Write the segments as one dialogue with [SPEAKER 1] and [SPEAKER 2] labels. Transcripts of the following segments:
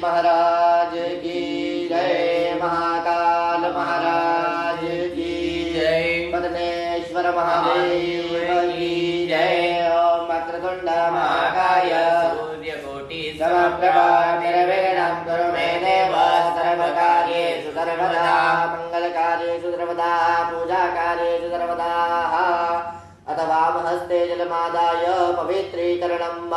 [SPEAKER 1] महाराज की जय। महाकाल महाराज की जय। पद्मेश्वर महादेव की जय। ओम वक्रतुंड महाकाय सूर्यकोटि समप्रभा निर्विघ्नं कुरु मे देव। सर्वकार्येषु सर्वदा मंगलकार्येषु सर्वदा पूजाकार्येषु सर्वदा। अथ वामहस्ते जलमादाय पवित्रीकरणम्।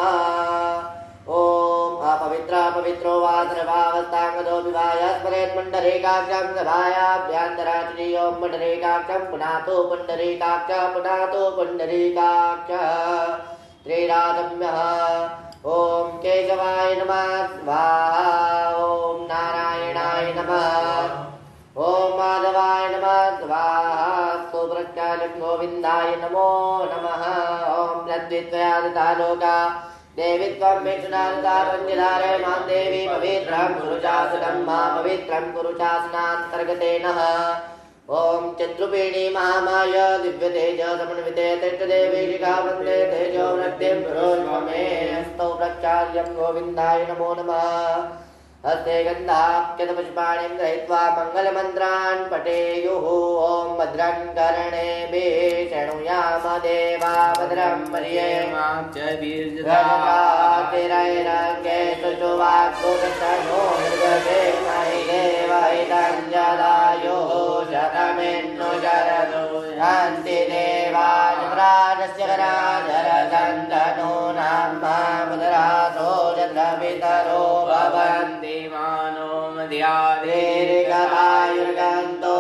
[SPEAKER 1] ओम अपवित्र पवित्रो वा सर्वावस्थांगतो विवाय स्मरेन्मण्डरीकाक्षं सभायाभ्यन्तराचिनि। ओम पुण्डरीकाक्षं पुनातो पुण्डरीकाक्ष पुनातो पुण्डरीकाक्ष त्रिराजम्यः। ओम केशवाय नमः स्वाहा। ओम नारायणाय नमः। ओम माधवाय नमः स्वाहा। सुप्रकाशं गोविन्दाय नमो नमः। ओम लद्वित्वयादिता लोका देवी त्वं मेषुनादितारञ्जधारय मां देवी पवित्रं कुरु चासनं मा पवित्रं कुरु चासनान्तर्गतेन। ओम चतुर्वेणी महामाय दिव्यतेज समन्विते तीर्थदेवी शिखा वन्दे तेजो वृद्धिं कुरु मे। हस्तौ प्रक्षाल्यं गोविन्दाय नमो नमः। हस्ते गन्धाक्षतपुष्पाणिं गृहीत्वा मङ्गलमन्त्रान् पठेयुः। ॐ भद्रं कर्णेभिः शृणुयाम देवा भद्रं पश्येमाक्षभिर्जत्रातिरैरङ्गे सुषुवाक्कुतनो मृगभेमहि देवहितं जदायुः शतमिन्नु शरदो शान्ति देवाजराजस्य कराजरचन्दनो नाम मुद्रासो यद्रवितरो भवन्ति मानो मध्यादेर्गतायुर्गन्तो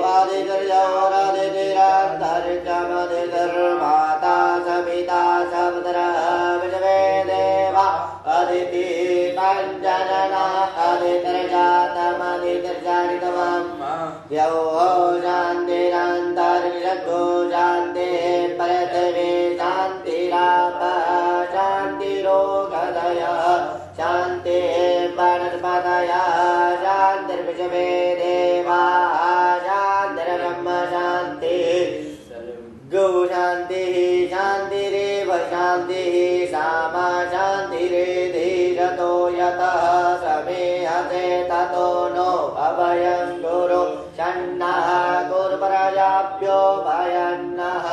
[SPEAKER 1] आदिर्योरदितिरन्तरिक्षमदिर्माता सविता समुद्रः विश्वे देवा अदिति पञ्चजना अदितिर्जातमदितिर्जानितमम् यौ शान्तिरन्तरिक्षो शान्तिः पृथिवी शान्तिराप शान्तिरोगदयः शान्तिः वनस्पतयः शान्तिर्विश्वे देवाः शान्तिर्ब्रह्म शान्तिः गौ शान्तिः शान्तिरेव शान्तिः सामा शान्तिरेधिरतो यतः समेहते ततो नो अभयं गुरु षण्णः गुरुपराजाभ्यो भयन्नः।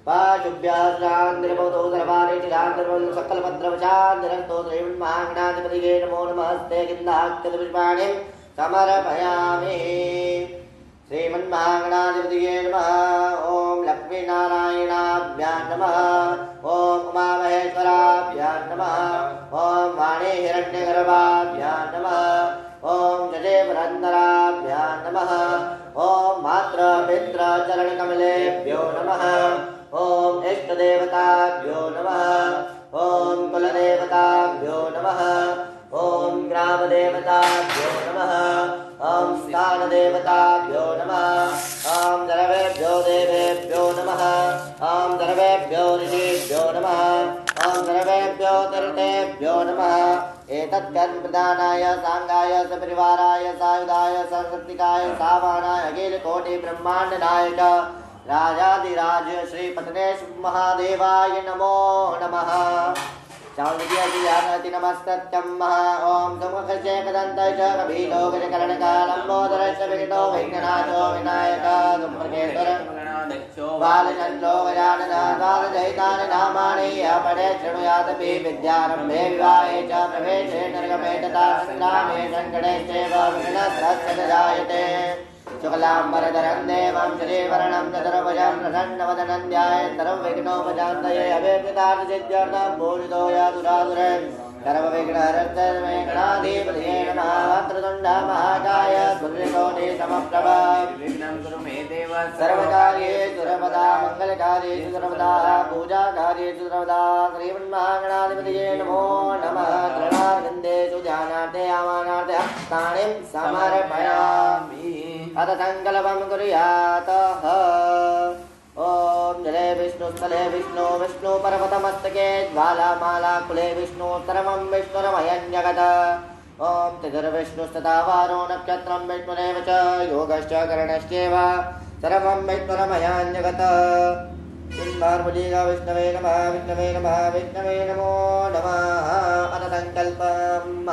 [SPEAKER 1] पाशुभ्याश्रान्तिर्भवतो सर्वारिचिरान्तिर्भवतो सकलपत्रवशान्तिरस्तो श्रीमन्महागणाधिपतये नमो नमस्ते। गन्धाक्षतपुष्पाणिं समर्पयामि। श्रीमन्महागणाधिपतये नमः। ओम लक्ष्मीनारायणाभ्यां नमः। ओम उमामहेश्वराभ्यां नमः। ओम वाणी हिरण्यगर्भाभ्यां नमः। ओम जजेवरन्दराभ्यां नमः। ओम मातृपितृचरणकमलेभ्यो नमः। ओम इष्टदेवताभ्यो नमः। ओम कुलदेवताभ्यो नमः। ओम ग्रामदेवताभ्यो नमः। ओम स्थानदेवताभ्यो नमः। ओम सर्वेभ्यो देवेभ्यो नमः। ओम सर्वेभ्यो ऋषिभ्यो नमः। ओम सर्वेभ्यो तीर्थेभ्यो नमः। एतत् कर्मप्रदानाय सांगाय सपरिवाराय सायुधाय सरस्वतिकाय सावानाय अखिलकोटि ब्रह्मांड नायक राजाधिराज श्री पतनेश महादेवाय नमो नमः। चामुण्डीयति नमस्तत्यं महा। ओम सुमुखस्य कदन्तय च कपिलो गजकर्णकालम्बोदरस्य विघ्नो विघ्ननाशो विनायक सुप्रकेश्वर बालचन्द्रो गजाननः बालजयितानि नामानि अपठे शृणुयादपि विद्यारम्भे विवाहे च प्रवेशे निर्गमे तथा सङ्ग्रामे सङ्कटे चैव विघ्नस्तस्य न जायते। शुक्लाम्बरधरं देवं श्रीवर्णं चतुर्भुजं प्रसन्नवदनं ध्यायेत् विघ्नोपशान्तये अभीष्टसिद्ध्यर्थं पूजितो यातुरातुरे सर्वविघ्नहरस्य गणाधिपतये नमः। वक्रतुण्ड महाकाय सूर्यकोटि समप्रभ विघ्नं कुरु मे देव। सर्वकार्येषु सर्वदा मङ्गलकार्येषु सर्वदा पूजाकार्येषु सर्वदा। श्रीमन्महागणाधिपतये नमो नमः। चरणारविन्देषु ध्यानार्थे आवाहनार्थे हस्ताणिं समर्पयामि। अथ सङ्कल्पं कुर्यात्। ओम जले विष्णुस्थले विष्णु विष्णु पर्वतमस्तके ज्वालामाला कुले विष्णु सर्वं विष्णुरमयं जगत्। ओम तिथिर्विष्णुस्तथा वारो नक्षत्रं विष्णुरेव च योगश्च करणश्चैव सर्वं विष्णुरमयं जगत्। बिम्बार्मुलीगा विष्णवे नमः विष्णवे नमः विष्णवे नमो नमः अथ संकल्पम्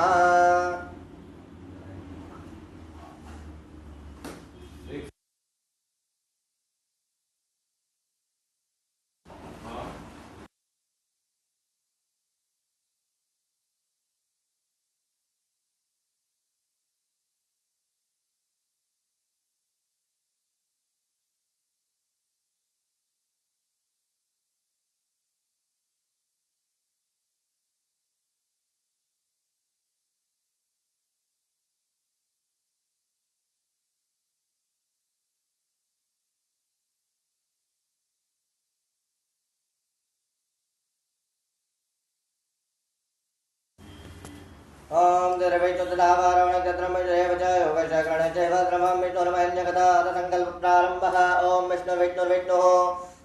[SPEAKER 1] ओम दर्वैष्णुतदावारवणक्षत्रमजयवच योगशकरणचैवद्रमं विष्णुर्महन्यकथा संकल्प प्रारंभः ओम विष्णुर्विष्णुर्विष्णुः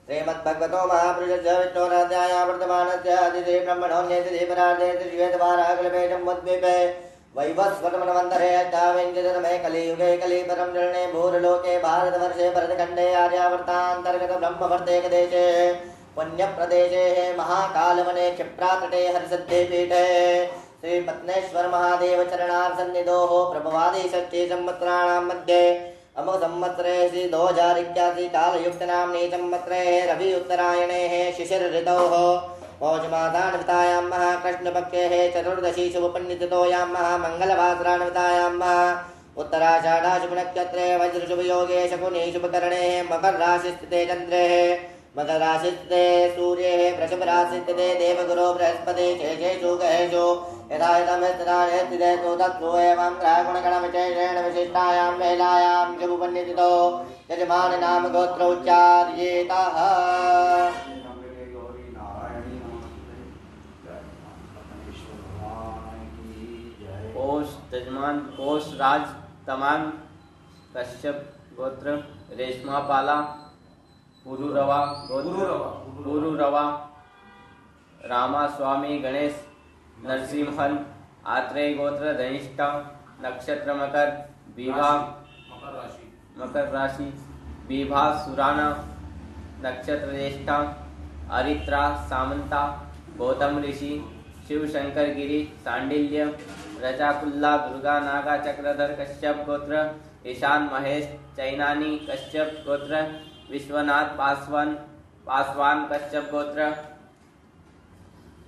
[SPEAKER 1] श्रीमद्भगवतो महापुरुषस्य विष्णोराध्याया वर्तमानस्य अतिथि ब्रह्मणोऽन्यतिथि परार्धे श्रीवेदवाराकल्पेशं मुद्विपे वैवस्वतमन्वन्तरे अष्टाविंशतितमे कलियुगे कलिपरं चरणे भूर्लोके भारतवर्षे भरतखण्डे आर्यावर्तान्तर्गत ब्रह्मवर्तेकदेशे पुण्यप्रदेशे महाकालवने क्षिप्रातटे हरिसद्धे पीठे श्री पत्नेश्वर महादेव चरणार्सन्निधोः प्रभवादि षष्ठी संवत्सराणां मध्ये अमो संवत्सरे श्री 2081 कालयुक्तनाम्नि संवत्सरे रवि उत्तरायणेः शिशिर ऋतोः पौषमासान्वितायां कृष्णपक्षेः चतुर्दशी शुभपण्डितोयां मङ्गलवासरान्वितायां उत्तराषाढाशुभनक्षत्रे वज्रशुभयोगे शकुनि शुभकरणे मकर राशिस्थिते चन्द्रे मकर राशिस्थिते सूर्ये वृषभ राशिस्थिते देवगुरो बृहस्पति शेषेषु गहेषु यथा यथमिस्थिते तत्सु एवं ग्रहगुणगणविशेषेण विशिष्टायां वेलायां शुभपण्डितो यजमान नाम गोत्र उच्चार्येतः।
[SPEAKER 2] कोश तजमान कोश राज तमान कश्यप गोत्र रेशमापाला पुरुरवा गोत्र पुरुरवा रामा स्वामी गणेश नरसिंहन आत्रेय गोत्र धनिष्ठा नक्षत्र मकर बीभा मकर राशि बीभा सुराना नक्षत्र ज्येष्ठा अरित्रा सामंता गौतम ऋषि शिव शंकर गिरी सांडिल्य रजाकुल्ला दुर्गा नागा चक्रधर कश्यप गोत्र ईशान महेश चैनानी कश्यप गोत्र विश्वनाथ पासवान कश्यप गोत्र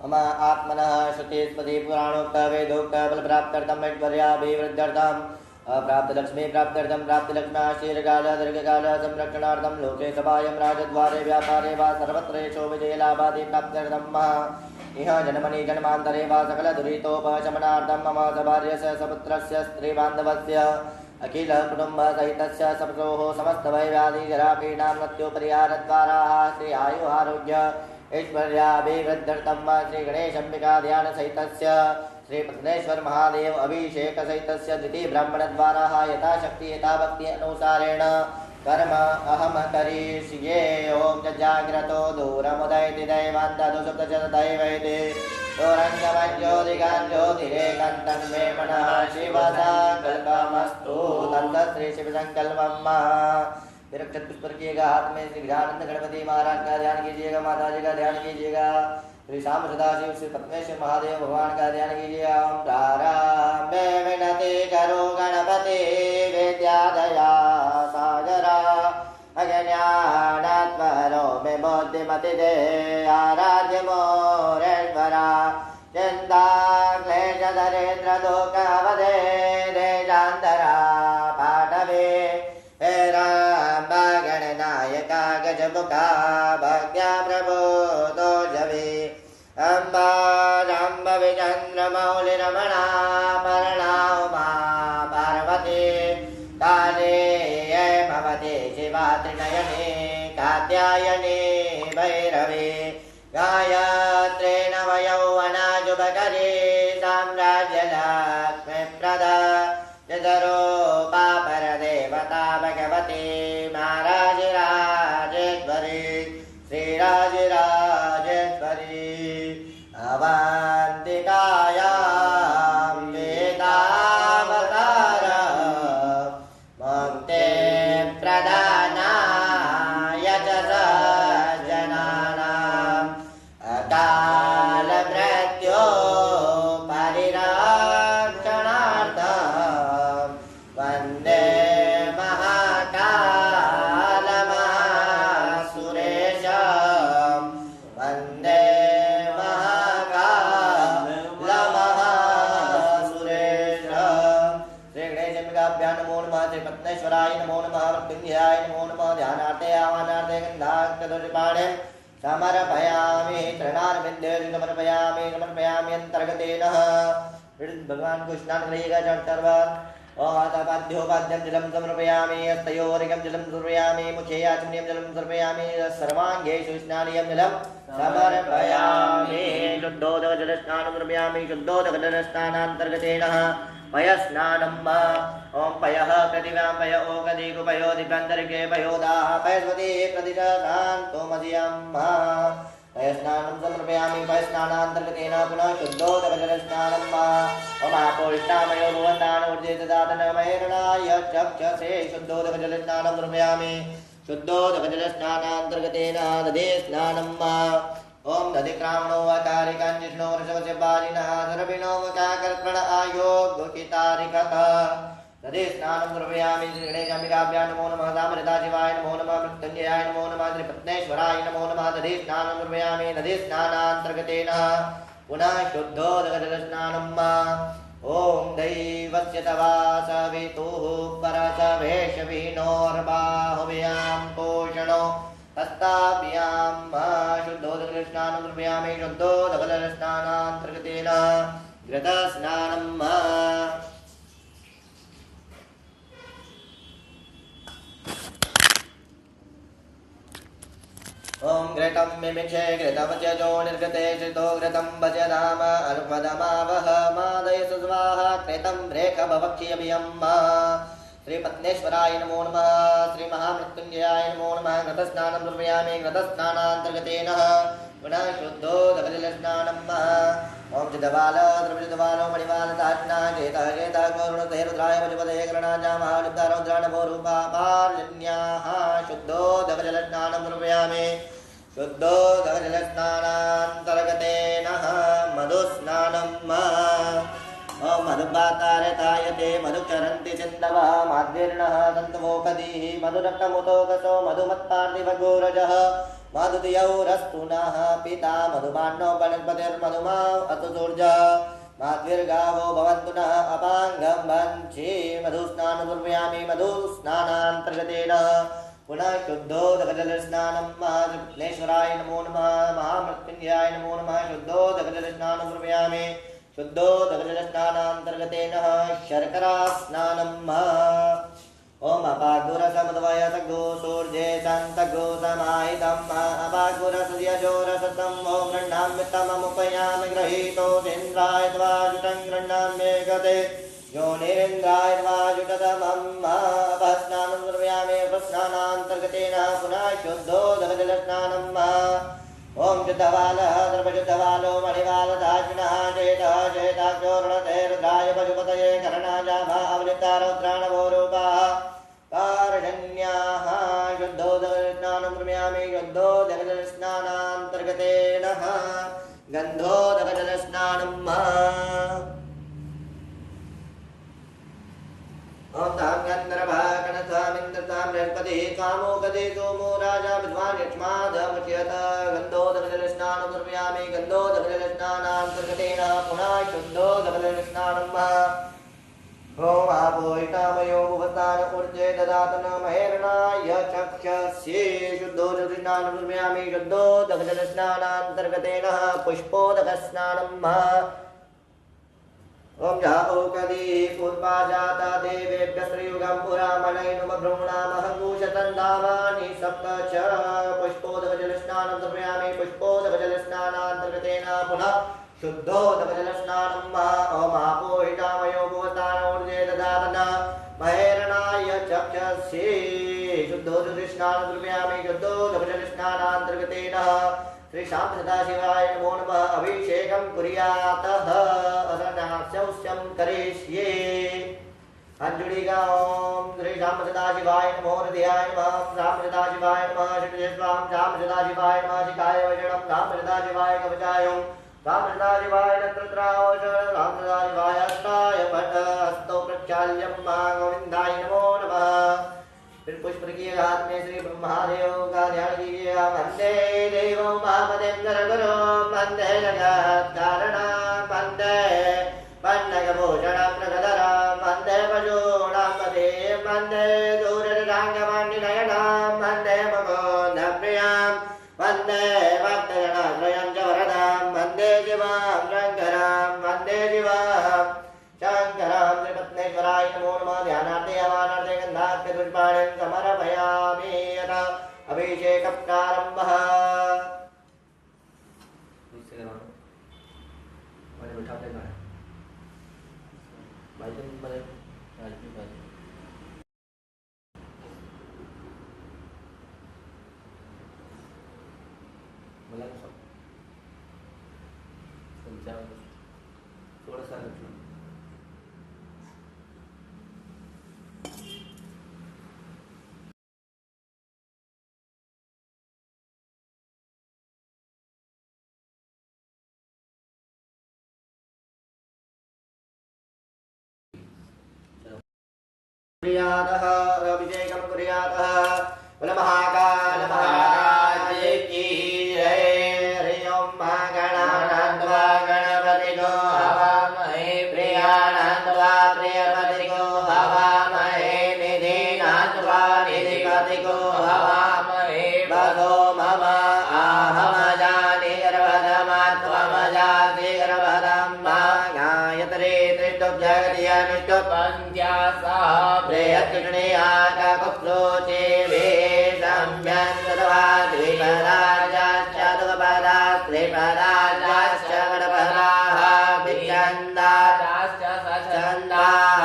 [SPEAKER 1] मम आत्मनः श्रुतिस्मृति पुराणोक्त वेदोक्त बलप्राप्त्यर्थं ऐश्वर्याभिवृद्ध्यर्थं प्राप्तलक्ष्मी प्राप्त्यर्थं प्राप्तिलक्ष्म्या शीर्घकाल दीर्घकाल संरक्षणार्थं लोके सभायं राजद्वारे व्यापारे वा सर्वत्र यशो विजयलाभादि प्राप्त्यर्थं इह जन्मनि जन्मान्तरे वा सकलदुरितोपशमनार्थं मम सभार्यस्य सपुत्रस्य स्त्रीबान्धवस्य अखिल कुटुंब सहितस्य सपसोः समस्तवैव्याधि जरापीडां मृत्युपरिहारद्वाराः श्री आयु आरोग्य ऐश्वर्याभिवृद्ध्यर्थं श्री गणेशम्बिका ध्यान सहितस्य श्री पत्नेश्वर महादेव अभिषेक सहितस्य द्वितीय ब्राह्मणद्वाराः यथाशक्ति यथाभक्ति अनुसारेण कर्म अहम करिष्ये। ओम जाग्रतो दूरमुदयति दैवान्तु सुप्तचतदैवैति ज्योतिरेकन्तं मे मनः शिवसङ्कल्पमस्तु तन्तश्री शिवसङ्कल्पम्। विरक्षित पुष्प रखिएगा हाथ में। श्री गजानंद गणपति महाराज का ध्यान कीजिएगा, माता जी का ध्यान कीजिएगा, श्री श्याम सदाशिव श्री पद्मेश्वर महादेव भगवान का ध्यान कीजिएगा। ओम प्रारंभे विनति करो गणपति विद्यादया सागरा अज्ञानात्मरो मे बुद्धिमति दे आराध्य मोरेश्वरा चिंता क्लेश दरिद्र दुःखवदे देशान्तरा पाठवे हे राम गणनायका गजमुखा भक्त्या प्रबोधो जवे अम्बा जाम्बवी चन्द्रमौलिरमणा पर्णा उमा पार्वती काले भवते शिवा त्रिनयने कात्यायने भैरवे गायत्रे नवयौवना जुबकरे साम्राज्यलक्ष्मी प्रदा जदरूपा परदेवता भगवती महाराजराजेश्वरी श्रीराजराजेश्वरी अवन्तिकायां वेदावतार मुक्ति प्रदानाय च सज्जना श्री पद्मेश्वराय नमो नमः मृत्युंजयाय नमो नमः ध्यानार्थे आवाहनार्थे गन्धाक्षतुर्पाणे समर्पयामि चरणारविन्देषु समर्पयामि अंतर्गतेन भगवान को स्नान करिएगा चढ़ पाद्योपाद्यं जलं समर्पयामि हस्तयोरिकं जलं समर्पयामि मुखे आचमनीयं जलं समर्पयामि सर्वाङ्गेषु स्नानीयं जलं समर्पयामि शुद्धोदकजलस्नानं समर्पयामि शुद्धोदकजलस्नानान्तर्गतेन पयस्नानम् ॐ पयः प्रतिभां पय ओकदिगुपयो दिव्यन्तरिके पयोदाः पयस्वती प्रतिशतान्तो मदीयम् पयस्नानं समर्पयामि पयस्नानान्तर्गतेन पुनः शुद्धोदकजलस्नानम् अमापोष्टामयो भुवन्तानूर्जितदातनमैरणाय चक्षसे शुद्धोदकजलस्नानं समर्पयामि शुद्धोदकजलस्नानान्तर्गतेन दधे स्नानम् ॐ दधिक्रामणो वकारिकाञ्जिष्णो वृषभस्य बालिनः सर्विणो वकाकर्पण आयोगुकितारिकः दधे स्नानं समर्पयामि श्रीगणेशाम्बिकाभ्यां नमो नमः सामृताशिवाय नमो नमः मृत्युञ्जयाय नमो नमः श्रीपद्मेश्वराय नमो नमः दधे स्नानं समर्पयामि दधे स्नानान्तर्गतेन पुनः शुद्धोदकजलस्नानम् ॐ दैवस्य तवासवितुः परसवेशविनोर्बाहुव्यां पोषणो हस्ताभ्यां शुद्धोदकजलस्नानं समर्पयामि शुद्धोदकजलस्नानान्तर्गतेन घृतस्नानम् ॐ घृतं मिमिक्षे घृतवचजो निर्गते श्रितो घृतं भजनाम अर्पदमावह मादयसु स्वाहा कृतं रेखभवक्ष्यभियम् श्रीपद्मेश्वराय नमो नमः श्रीमहामृत्युञ्जयाय नमो नमः घृतस्नानं समर्पयामि घृतस्नानान्तर्गतेन पुनः शुद्धोदकजलस्नानम् ॐ चिदबाल द्रविदबालो मणिबालदाज्ञा चेतः चेतः गौरुणते रुद्राय वजुपदये करणाजा महारुद्रारौद्राणभो रूपा पार्जन्याः शुद्धोदकजलस्नानं समर्पयामि शुद्धोदकजलस्नानान्तर्गतेन मधुस्नानम् ॐ मधुपातारतायते मधुचरन्ति चिन्दवः माध्वीर्णः दन्तमोकदीः मधुरक्तमुतोकसो मधुमत्पार्थिवगोरजः मधुदियौरस्तुनः पिता मधुमान्नो वनस्पतिर्मधुमा अतुसूर्जः माध्वीर्गावो भवन्तु नः अपाङ्गं वञ्चे मधुस्नानं समर्पयामि मधुस्नानान्तर्गतेन पुनः शुद्धोदकजलस्नानं महाविघ्नेश्वराय नमो नमः महामृत्युञ्जयाय नमो नमः शुद्धोदकजलस्नानं समर्पयामि शुद्धोदकजलस्नानान्तर्गतेन शर्करास्नानम् ॐ अपागुरसमद्वयसगो सूर्ये सन्तगो समाहितम् अपागुरसयजोरसतम् ॐ गृह्णाम्यतममुपयामि गृहीतो इन्द्राय त्वाजुटं गृह्णाम्ये गते योनिरिन्द्राय त्वाजुटतमम् अपस्नानं समर्पयामि अपस्नानान्तर्गतेन पुनः शुद्धोदकजलस्नानम् ॐ शुद्धबालः द्रवशुद्धबालो मणिबालदाज्ञः चेतः चेताक्षोरुणते रुद्राय पशुपतये करणाजाभा अवलितारौद्राणभो रूपाः पार्जन्याः शुद्धोदकजलस्नानं समर्पयामि शुद्धोदकजलस्नानान्तर्गतेन गन्धोदकजलस्नानम् ॐ तां गन्धर्वः गणस्वामिन्द्रतां बृहस्पतिः कामोकदे सोमो राजा विद्वान् यक्ष्मादमुच्यत गन्धोदकजलस्नानं समर्पयामि गन्धोदकजलस्नानान्तर्गतेन पुनः शुद्धोदकजलस्नानम् ॐ आपोहितामयो भुवस्तान ऊर्जे ददातन महेरणाय चक्षसे शुद्धोदकजलस्नानं समर्पयामि शुद्धोदकजलस्नानान्तर्गतेन पुष्पोदकस्नानम् ॐ जाओकदी पूर्वाजाता देवेभ्य श्रीयुगं पुरामणैनुमभ्रूणामहङ्गूशतन्दावानि सप्त च पुष्पोदकजलस्नानं समर्पयामि पुष्पोदकजलस्नानान्तर्गतेन पुनः शुद्धोदकजलस्नानम् ॐ आपोहितामयो भुवस्तानूर्जे ददातन महेरणाय चक्षसे शुद्धोदकजलस्नानं समर्पयामि शुद्धोदकजलस्नानान्तर्गतेन श्री शाम सदाशिवाय नमो नमः अभिषेकं कुर्यातः असनास्यौस्यं करिष्ये अंजुलिका ओम श्री शाम सदाशिवाय नमो हृदयाय नमः शाम सदाशिवाय नमः श्रीस्वाम शाम सदाशिवाय नमः शिखाय वचनम शाम सदाशिवाय कवचाय शाम सदाशिवाय नत्रत्रावच शाम सदाशिवाय हस्ताय पट हस्तो प्रक्षाल्यं गोविंदाय नमो नमः फिर पुष्प की हाथ में श्री ब्रह्मादेव का ध्यान कीजिएगा वंदे देवो महापतेन्द्र गुरु वंदे जगत कारण वंदे पन्नग भूषण प्रगधर वंदे पशूणां पते वंदे परमेश्वराय नमो नमः ध्यानार्थे अवानार्थे गन्धार्थे पुष्पाणि समर्पयामि यथा अभिषेकः प्रारम्भः थोड़ा सा रखना अभिषेकं कुर्यातः महाकाल महाराज की जय। हरि ओम गणानान्वा गणपतिगो हवामहे प्रियाणान्वा प्रियपतिगो हवामहे निधिनान्वा निधिपतिगो हवामहे भगो मम आहमजानि गर्भधमात्वमजाति गर्भधम् गायत्री त्रिष्टुभ्यगतियनिष्टुपन्त्यासा प्रेयत्कृष्णीयाककुप्लोचे वेशम्यन्तद्वा द्विपदाश्च त्रिपदाश्च गणपदाः विच्छन्दाश्च सच्छन्दाः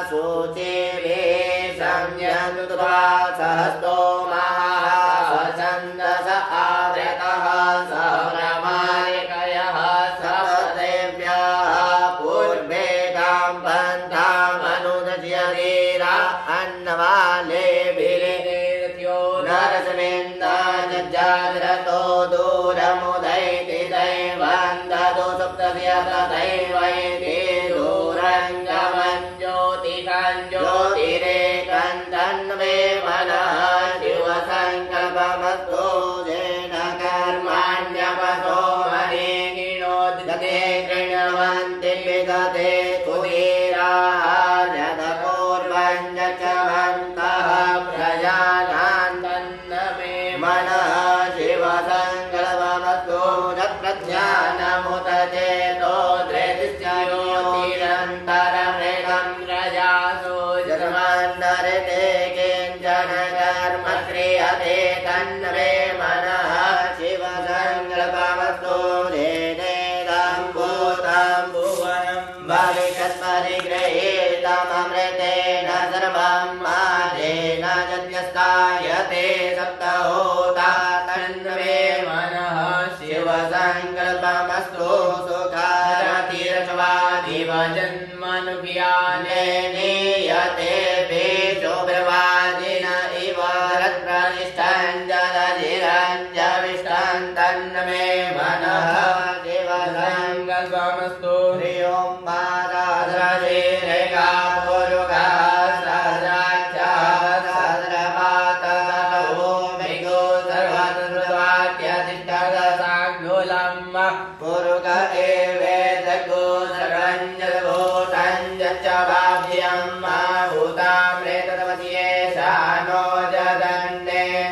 [SPEAKER 1] सूचे वेशम्यन्तद्वा सहस्तोमाः स्वच्छन्दस आवृतः सहरमालिकयः सप्तदेव्याः पूर्वे तां पन्थामनुदज्यवीरा अन्नवाले वीरेत्यो नरसमेन्दाजज्जाद्रतो दूरमुदैति दैवन्दतो सुप्तस्य तदैवैति दूरङ्गमं ज्योतिषं ज्योतिरेकन्दन्वे मनः शिवसङ्कल्पमस्तु येन कर्माण्यपसो मणिगिणोदिते कृण्वन्ति विदते कुबीराः जतपूर्वञ्जचमन्तः प्रजानान् तन्नमे मनः शिवसङ्कल्पमस्तु नप्रज्ञानमुत चेतो धृतिश्चयोतिरन्तरमृगं रजासो जन्मान्तरिते किञ्चन कर्म क्रियते तन्मे मनः शिवसङ्कल्पमस्तु येनेदं भूतं भुवनं भविष्यत्परिगृहीतममृतेन सर्वं मातेन यज्ञस्थायते सप्तहोता तन्मे मनः शिवसङ्कल्पमस्तु सुखारतिरस्वादिवजन्मनुभियाने नीयते भेषोभ्रवादिन इव रत्प्रतिष्ठं जलधिरञ्जविष्टं तन्मे मनः शिवसङ्कल्पमस्तु। हरि ओं मादाद्रशीरेखा पुरुषः सहस्राक्षः सहस्रपातः ओमिगो सर्वतृवाद्यतिष्ठदशाङ्गुलम् पुरुष एवेदगो सर्वञ्जभूतञ्च भाव्यं भूतामृतवत्येषा नो जगन्नेनातिरोहति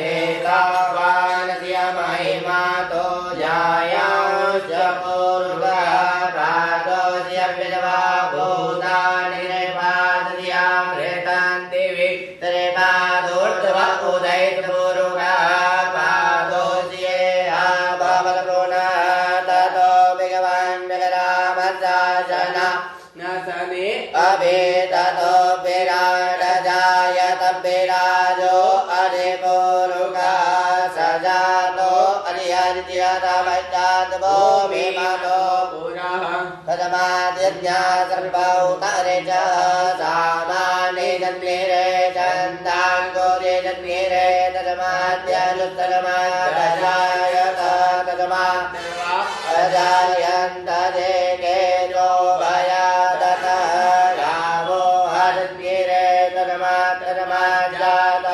[SPEAKER 1] एतावानस्य महिमातो जायाश्च पूर्वपादोऽस्य विधवा भूतानि त्रिपादस्यामृतं दिवि त्रिपादोर्ध्व उदयपूर्वः पादोऽस्येह भवत्पुनः ततो भगवान् जगरामशासन न सने अभेदतो विराट जायत विराजो अधिपूरुषः सजातो अधिहरित्यतमश्चात् भूमिमतो पुनः तदमादिज्ञा सर्वौतरे च सामानि जन्मिरे चन्दाङ्गोरे जन्मिरे तदमाद्यनुत्तरमादजायत तदमादजायन्त देकेजो भयादतः रामो हरन्मिरे तदमादजात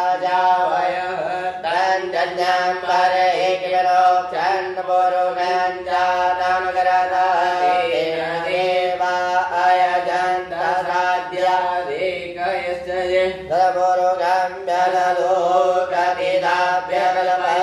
[SPEAKER 1] अजावयः तञ्जन्यं परे किलोक्षन् पुरुषं जातमकरतः देवा अयजन्त साध्यादेकयश्च तदपुरुषं व्यललोकतिदाभ्यकल्पय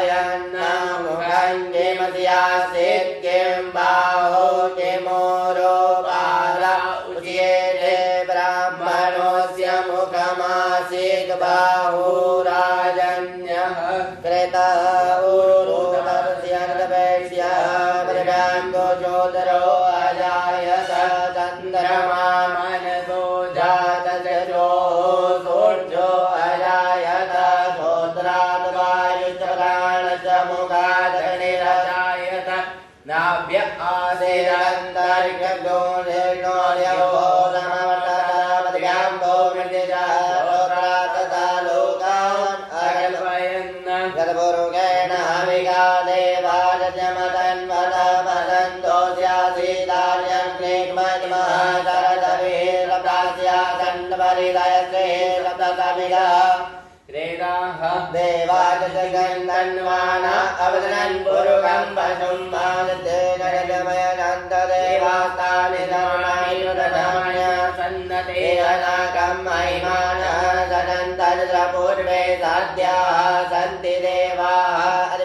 [SPEAKER 1] देवाजगन्धन्वाना अवदनन् पुरुगं पशुं मानते गणजमयनन्त देवास्तानि धर्माणि ददाम्य सन्नते अनाकं महिमानः सनन्तर्पूर्वे साध्याः सन्ति देवाः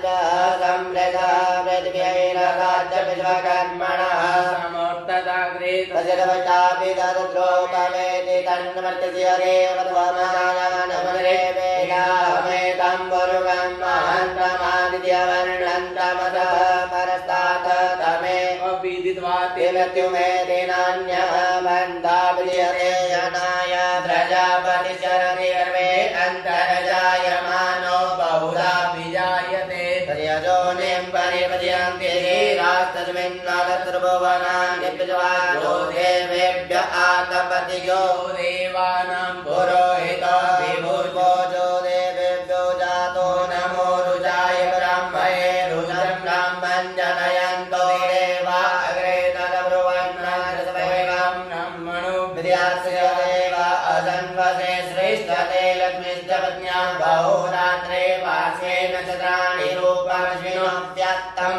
[SPEAKER 1] संवृतः पृथिव्यैरगाच्च विश्वकर्मणः समोक्तदाग्रे तजरवचापि दद्रोपमेति तन्मर्त्यस्य देवत्वमानानमरे वेदामेतं पुरुगं महन्तमादित्यवर्णन्तमतः परस्तात् तमे अभिदित्वाति मृत्युमेधिनान्यः बन्धाभिर्यते यनाय प्रजापतिचरति सर्वे अन्तर्जायमानो बहुधा विजायते पर्यजोनिं परिपद्यन्ते रास्तस्मिन्नगत्रभुवनानि पितृवाचो देवेभ्य आतपतियो देवानां पुरोहितो विभूर्भोजो देवेभ्यो जातो नमो रुजाय ब्रह्मणे रुजं ब्रह्मं जनयन्तो देवा अग्रे तदब्रुवन्नस्वैवं ब्रह्मणो विद्यास्य देवा असन्वसे श्रेष्ठते लक्ष्मीश्च पत्न्यां बहुरात्रे वासेन चत्राणि रूपमश्विनोऽप्यत्तं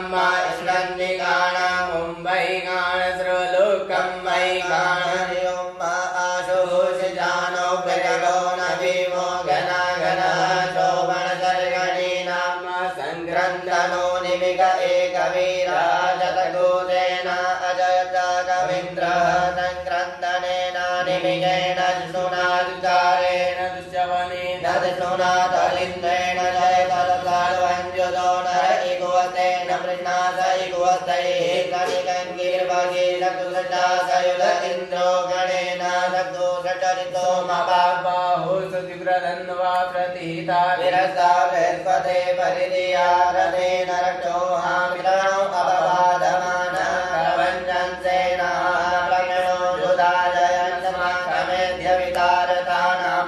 [SPEAKER 1] स्कन्दिकाणां मुम्बै गाणस्रलोकं वै गाणयों आशुषिजानो प्रजगो न भीमो घना घनः शोभणसर्गणीनां सङ्क्रन्दनो निमिग एकवीरः शतघोषेण अजयत कवीन्द्रः सङ्क्रन्दनेन निमिगेण सुनादुचारेण दुश्यवनेन सुनादलिन्द्रेण जयतलसार्वञ्जुतो नर इगुवतेन मृणास इगुवतैः कनिकङ्गीर्भगे लघुसटासयुध इन्द्रो गणेन लघुसटरितो मबाबाहो सुतिव्रधन्वा प्रतिहिता विरसा बृहस्पते परिधिया रथेन रक्षोहामितनो अपवादमानः प्रभञ्जन्सेनः प्रगणो युधाजयन्तमाक्षमेध्य वितारतानां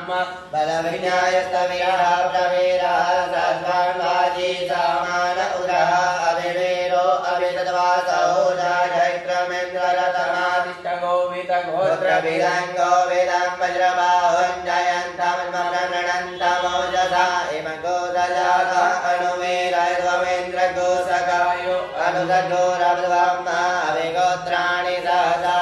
[SPEAKER 1] बलविन्यायस्तवीरः प्रवीरः सस्वर्वाजी सामान उरः अभिवीरो अभितद्वासो जयक्रमेन्द्ररतमादिष्टगोवितगोत्रविदङ्गो विदं वज्रबाहुं जयन्तमन्मप्रणन्तमोजसा इमं गोदजाता अनुवीरध्वमेन्द्रगोसकायो अनुदघोरब्ध्वम् अभिगोत्राणि सहसा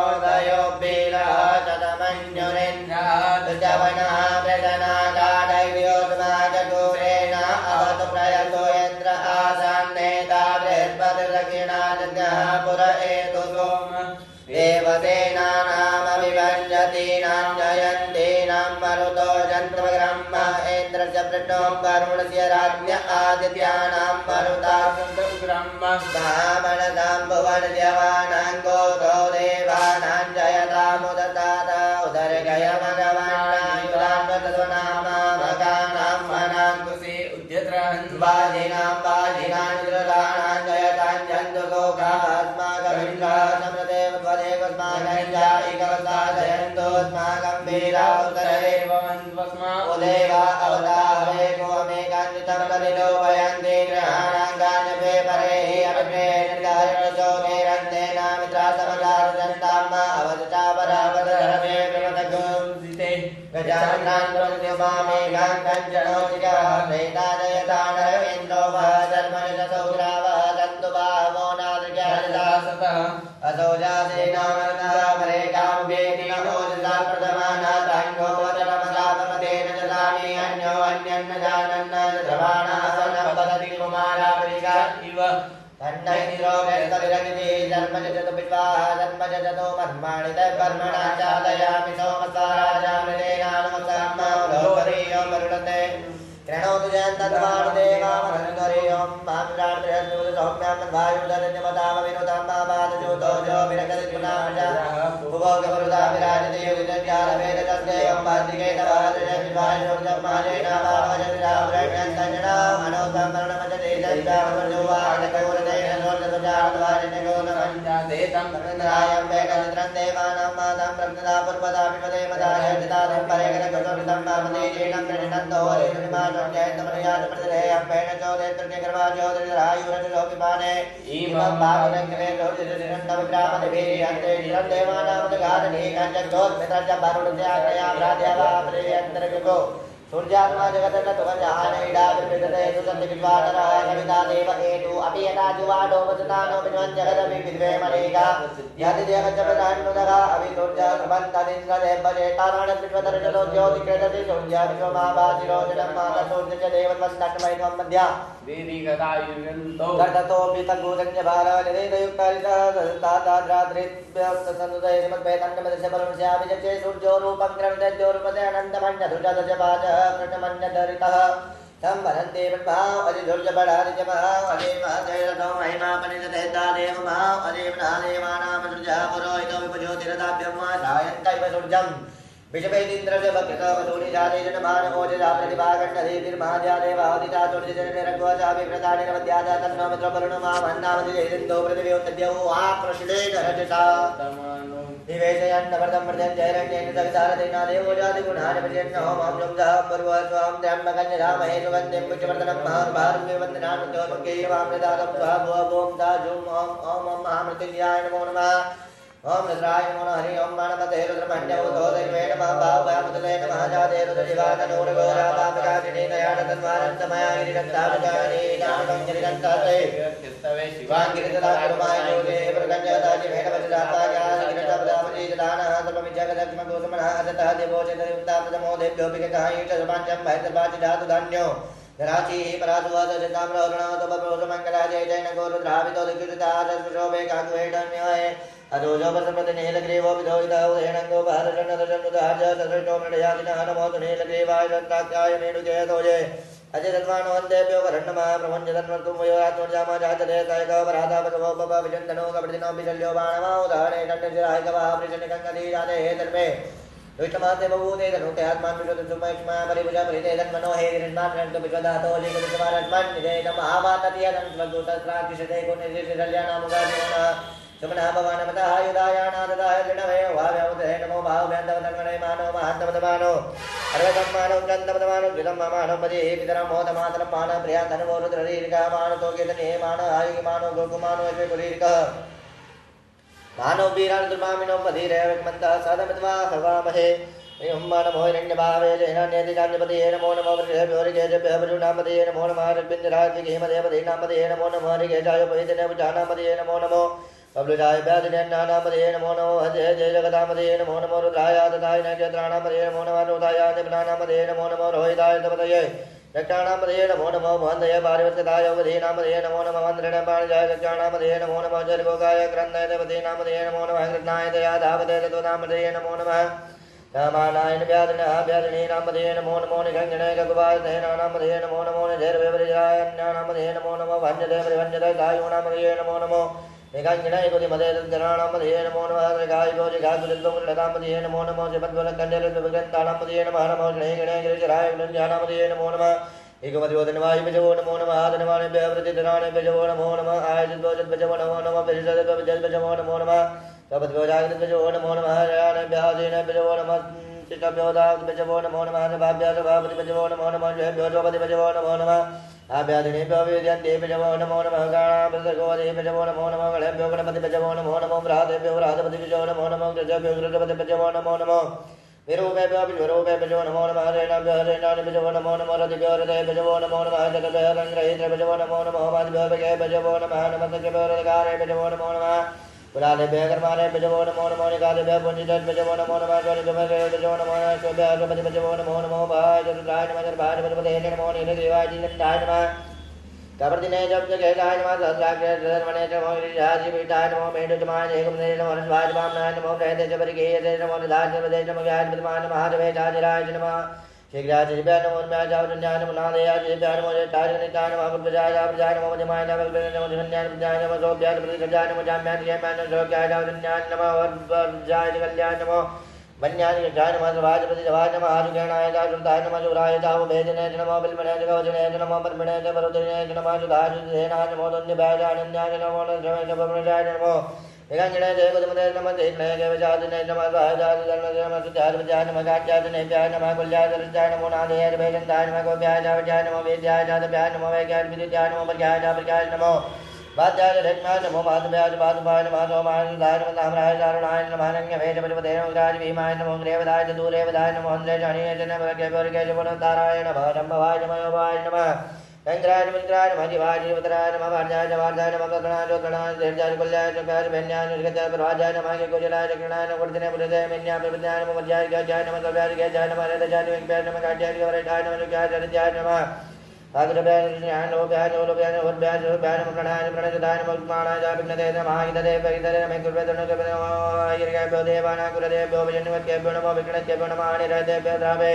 [SPEAKER 1] गामानोदयोभिरः शतमञ्जुरेन्द्रः दुजवनः प्रजनाकाडैव्योत्माजगोरेण अवतु प्रयतो यत्र आसन्नेता बृहस्पतिर्दक्षिणादित्यः पुर एतु सोम देवसेनानामभिभञ्जतीनां जयन्तीनां मरुतो जन्त्रब्रह्म इन्द्रस्य पृष्ठो वरुणस्य राज्ञ आदित्यानां मरुताब्रह्म ब्राह्मणतां भुवनद्यवानां गोतो देवानां जयतामुदतात उदरगयमगवानायुधान्वतनामामकानां मनाङ्कुशे उद्यत्रहन् वाजिनां वाजिनां दृढानां जयतां जन्तुगोकास्माकमिन्द्रः समृदेव जयन्तोस्माकं वीरा उत्तरेवस्मा उदेवा अवतारे गोमेकान्वितं कलिलो वयन्ति ग्रहाणाङ्गान्यपे परेः अभिप्रे निर्गारिणोमेरन्ते नामित्रा समदारजन्ताम् अवदचापरापदधर्मे प्रमतगोंसिते गजाननान्द्रोऽमेकां कञ्चनोचिकः प्रेता जयता नरवेन्द्रो वः धर्मजसौग्रावः दन्तु बाहो नादृग्यहरिदासतः असौ जासेनामरणापरे कामुकेति नमोजसा प्रथमानाथाङ्गोवतरमसापमतेन जलानि अन्यो अन्यन्न जानन्न द्रवाणः सनपदति कुमारापरिका इव तन्नैन्द्रो व्यस्तविरगिति जन्मजतो विश्वाः जन्मजतो मर्माणि तत्कर्मणा चालयामि सोमसाराजामृतेनानुमसाम्मोदोपरीयो मरुणते प्रणोतु जयन्तद्वाणदेवामनन्दरियों मामरात्रिरज्जुतसौम्यामद्वायुधरण्यमतामविनुतां जो विरगतिपुनामजा भुवोगमरुदा विराजते युगितज्ञानवेदतस्तेयं वार्तिकेतवादजन्वायोगमालेनावावजतिरावरण्यन्तञ्जनामनोतं मरणमजते जन्तामजुवागतौरदेन देतं प्रकृतरायं वेदचित्रं देवानां मातां प्रकृता पुष्पदा विश्वदेवताय चितादें परेगणगुरुतं मामदेजेनं कृष्णन्तो हरिमानं जयन्तमनयाजप्रतिरेयं वेण चोदे तृतीयगर्भाचोदरायुरजोपिपाने इमं पावनङ्करे ज्योतिषिरण्डविग्रामदिभिरन्ते जिरं देवानामुदगादने कञ्चोत्मित्रश्च वरुणस्याग्नया भ्रात्यावा प्रियन्तरगो सूर्यात्मा जगतनतुमजानैडाभिर्विदते सुसन्ति विद्वानरः कविता देव एतु अपि यथा जुवाडो वसतानो विद्वन् जगदपि विद्वे मनेका यदि देवचपदान्नुदः अभि सूर्यासुबन्धनिन्द्रदेवजेताराण विश्वतरजलो ज्योतिकृतति सूर्या विश्वमाभासिरोचनं माता सूर्य च देवत्वस्तट्मैकं मध्या
[SPEAKER 2] वेदिकदायुर्यन्तो
[SPEAKER 1] गर्दतोऽपि तद्भूतञ्जभारनिदेयुक्तारितः सन्ताद्राद्रिभ्यस्तसन्नुदयमद्वैतन्नमदस्य परमस्याभिजचे सूर्यो रूपं क्रमितज्योरुपदे अनन्तमण्डधुजदजपाचः कृष्णमण्डधरितः तं वरन्ते ब्रह्मा अजिधुर्जपडादिजमः अदेवजयरथो महिमापनिषदेतादेव महा अदेवनादेवानामसृजः पुरोहितो विपज्योतिरथाभ्यं वा ध्यायन्तैव सूर्यम् विषपेन्द्रस्य भक्तवसूनि जातेजन मानवोजदा प्रतिभागण्डधीर्महाद्यादेवादिता सूर्यजननिरङ्गोचाभिप्रदानिरवद्यादा तन्नो मित्रपरुणमामन्नामदिजयिन्दो पृथिव्योत्तद्यौ आकृष्णेन रजसा निवेशयन्नवर्तं मृत्यञ्जयरण्येन सवितारतेना देवोजादिगुणानि पश्यन्नो मां युक्तः पूर्वस्वां त्र्यम्बकन्यधामहे सुगन्धिं पुष्यवर्धनं महाभारम्यवन्दनानुद्योमुख्यैवामृतादं स्वाभुवों ताजुं ॐ महामृत्युञ्जयाय नमो नमः ओम रुद्राय नमो हरि ओम मानवते रुद्रमण्यवतो दैवे नमः भावयामुदते नमः जाते रुद्रजीवातनूरगोरापापकाशिनी दयानतन्वानन्तमयागिरिदत्तावजानि दानकञ्जलिदन्ताते
[SPEAKER 2] चित्तवे
[SPEAKER 1] शिवाङ्गिरितदाकुरुमाय योगे प्रकञ्जताजिमेणवजदापागागिरिदपदापजीजदानः सर्वमिज्जगदक्षमगोसमनः असतः देवोचतयुक्ताप्रथमो देव्योऽपिककायुचसपाञ्चं भैतपाचिदातु धान्यो राची परासुवादजताम्रोगणातोपप्रोसमङ्गलाजय जैन गोरुद्रावितो दिग्युताशोभे काकुवेडन्याय अदोजोपसपति नीलग्रीवो विधोविता उदयनङ्गो भारतनदजन्नुदाज सदृष्टो मृडयादिनः नमोतु नीलग्रीवाय दत्ताख्याय मेणुजयतोजे अजयतत्वानो वन्देभ्यो वरण्णमः प्रपञ्चतन्वर्तुं वयोरात्मजामाजातरे सायकवराधापतवो विजन्तनो कपटिनो विशल्यो बाणमाउदाहणे दण्डशिराय कवः वृषनिकङ्गधीजाते तर्मे दुष्टमाते बभूते धनुते आत्मान् विश्वतुसुमैक्ष्मा परिभुजा परिते धन्मनो हे गिरिष्मान् विश्वदातो लिखितस्मारस्मान् निजयितम् आवाततीयतं स्वगुतस्राक्षिषते गुणनिर्षल्यानामुगादिनः सुमनः भवानमतः युधायानाददाय दृढवे वाव्यामुदे नमो भावव्यन्तवतङ्गणे मानो महान्तमतमानो अर्वतं मानो ग्रन्थमतमानो घृतं मानो पदे पितरं मोदमातरं मानः प्रियातनवो रुद्ररीरिकः मानसो कीर्तने मानः आयुमानो गोकुमानो यशकुरीरिकः मानो वीरान् दुर्मामिनो पदीरेवक्मन्तः सदमित्वा सर्वामहे एवं नमो हिरण्यभावे जैनान्यतिजान्यपदये नमो नमो वृषभ्योरिकेशभ्यः पशूनामपदये नमो नमः रविन्द्रात्मिकेमदेवदेनामपदये नमो नमः ऋगेशायोपहितनेवजानामपदये नमो नमो बबलुजाय व्याधिन्यानामपदये नमो नमो हजय जय जगदामपदये नमो नमो रुद्राय ददाय नक्षत्राणामपदये नमो नमः रोधाय निपनानामपदये नमो नमो रोहिताय तपदये रक्षाणामपदये नमो नमो महन्दये पारिवर्तिताय उपधीनामपदये नमो नमः मन्त्रिणपाणिजाय रक्षाणामपदये नमो नमः जर्गोगाय क्रन्दाय देवदीनामपदये नमो नमः कृष्णाय दयाधावदये तत्त्वनामपदये नमो नमः रामानायण व्याधिनः व्याधिनीनामपदये नमो नमो निगञ्जनय गगुवायनामपदये नमो नमो निधैर्व्यवरिजायन्यानामपदये नमो नमो भञ्जते परिभञ्जते दायुनामपदये नमो नमो निगञ्जनय गुदिमदे तद्गणानामपदये नमो नमः गायगोजिगागुलिद्वमुरदामपदये नमो नमो जपद्वलकण्डलद्विग्रन्थानामपदये नमः नमो गणेय गिरिजराय गुणञ्जानामपदये नमो नमः एकमदिवोधनवायुभजवो नमो नमः आदनवानेभ्यः प्रतिधनानेभ्यजवो नमो नमः आयजद्वजद्वजवो नमो नमः परिषदद्वजद्वजवो नमो नमः सपद्वजागद्वजवो नमो नमः जयानेभ्यः दीनेभ्यजवो नमः चित्तभ्योदागद्वजवो नमो नमः सभाभ्यः सभापतिभजवो नमो नमः जयभ्योजोपतिभजवो नमो नमः आभ्यादिनेभ्यो वेद्यन्तेभ्यजवो नमो नमः गाणाभ्यसर्गोदेभ्यजवो नमो नमः गणेभ्यो गणपतिभजवो नमो नमो व्रातेभ्यो व्रातपतिभजवो नमो नमः गृजभ्यो गृजपतिभजवो नमो नमो विरूपेभ्यो विश्वरूपेभ्यो नमो नमः रेणाभ्यो रेणानिभ्यजवो नमो नमो रतिभ्यो हृदयभ्यजवो नमो नमः जतभ्यो रङ्ग्रहीतभ्यजवो नमो नमः वादिभ्यो भगेभ्यजवो नमः नमस्तभ्यो रदकारेभ्यजवो नमो नमः पुरालेभ्यः कर्मारेभ्यजवो नमो नमो निकालेभ्यः पुञ्जितभ्यजवो नमो नमः ज्वलिभ्यजवो नमो नमः स्वभ्यः स्वपतिभ्यजवो नमो नमो भाय चतुर्धाय नमः चतुर्भाय नमः नमो नीलदेवाय जीवन्ताय नमः कपर्दिने जब जगेगाय नमः सहस्राक्षरमणे नमो गिरिजाजीविताय नमो मेढुजमाय एकमने नमो रसवाय वामनाय नमो प्रहते च परिगेयते नमो निधानजलदे नमो व्याजपतिमाय नमः महादेवे चाजिराय नमः शीघ्राजिभ्यः नमो व्याजावृण्याय नमो नादेयाजिभ्यः नमो जयताजनिताय नमः बुद्धजाय प्रजाय नमो मध्यमाय नमो नमो धन्याय प्रजाय नमो सोभ्याय प्रतिजाय नमो जाम्याय नमो सोक्याय जावृण्याय नमो वर्जाय कल्याय नमो वन्यानि यज्ञाय नमः सर्वाधिपति जवाय नमः आजुगणाय दाजुताय नमः जुराय दाव भेजने नमः बिलमणे जगवजने नमः परमणे जबरुदने नमः जुदाजुदेनाय नमो दन्यभाजानन्याय नमो नमः नमो निरंजने जयगुदमने नमः देवने जयवजादने नमः स्वाहाजादने नमः सुधारवजाय नमः गात्यादने प्याय नमः कुल्यादरजाय नमो नादेय भेजन्ताय नमः गोप्याय जावजाय नमो वेद्याय जातभ्याय नमो वैज्ञाय विद्याय नमो प्रज्ञाय जाप्रज्ञाय नमो वाद्याय धर्माय नमो माधव्याय पादुभाय नमः सोमाय सुधाय नमः ताम्राय दारुणाय नमः नंगभेद परिपदे नमः राज भीमाय नमो ग्रेवदाय दूरेवदाय नमो हंद्रे जानीय जन वर्गे वर्गे जपनताराय नमः नमः जमयोवाय नमः इंद्राय इंद्राय नमः जीवाय जीवतराय नमः वार्याय वार्याय नमः गगनाय गगनाय देवजाय कुल्याय जगाय बेन्याय निर्गताय प्रवाजाय नमः के गुजराय जगनाय नमः वर्धने बुद्धे मेन्याय प्रविद्याय नमः वज्याय गाय नमः सव्याय गाय नमः रेदजाय नमः गाय नमः गाय जरजाय नमः आग्रभ्याय लोभ्याय लोभ्याय वर्भ्याय लोभ्याय नमः प्रणाय प्रणजदाय नमः उन्मानाय जापिनदे नमः हितदे परिदरे नमः कुर्वेदन नमः यर्गाभ्यो देवानां कुलदेभ्यो विजन्वत्यभ्यो नमः विघ्नत्यभ्यो नमः अनिरदेभ्यो द्रावे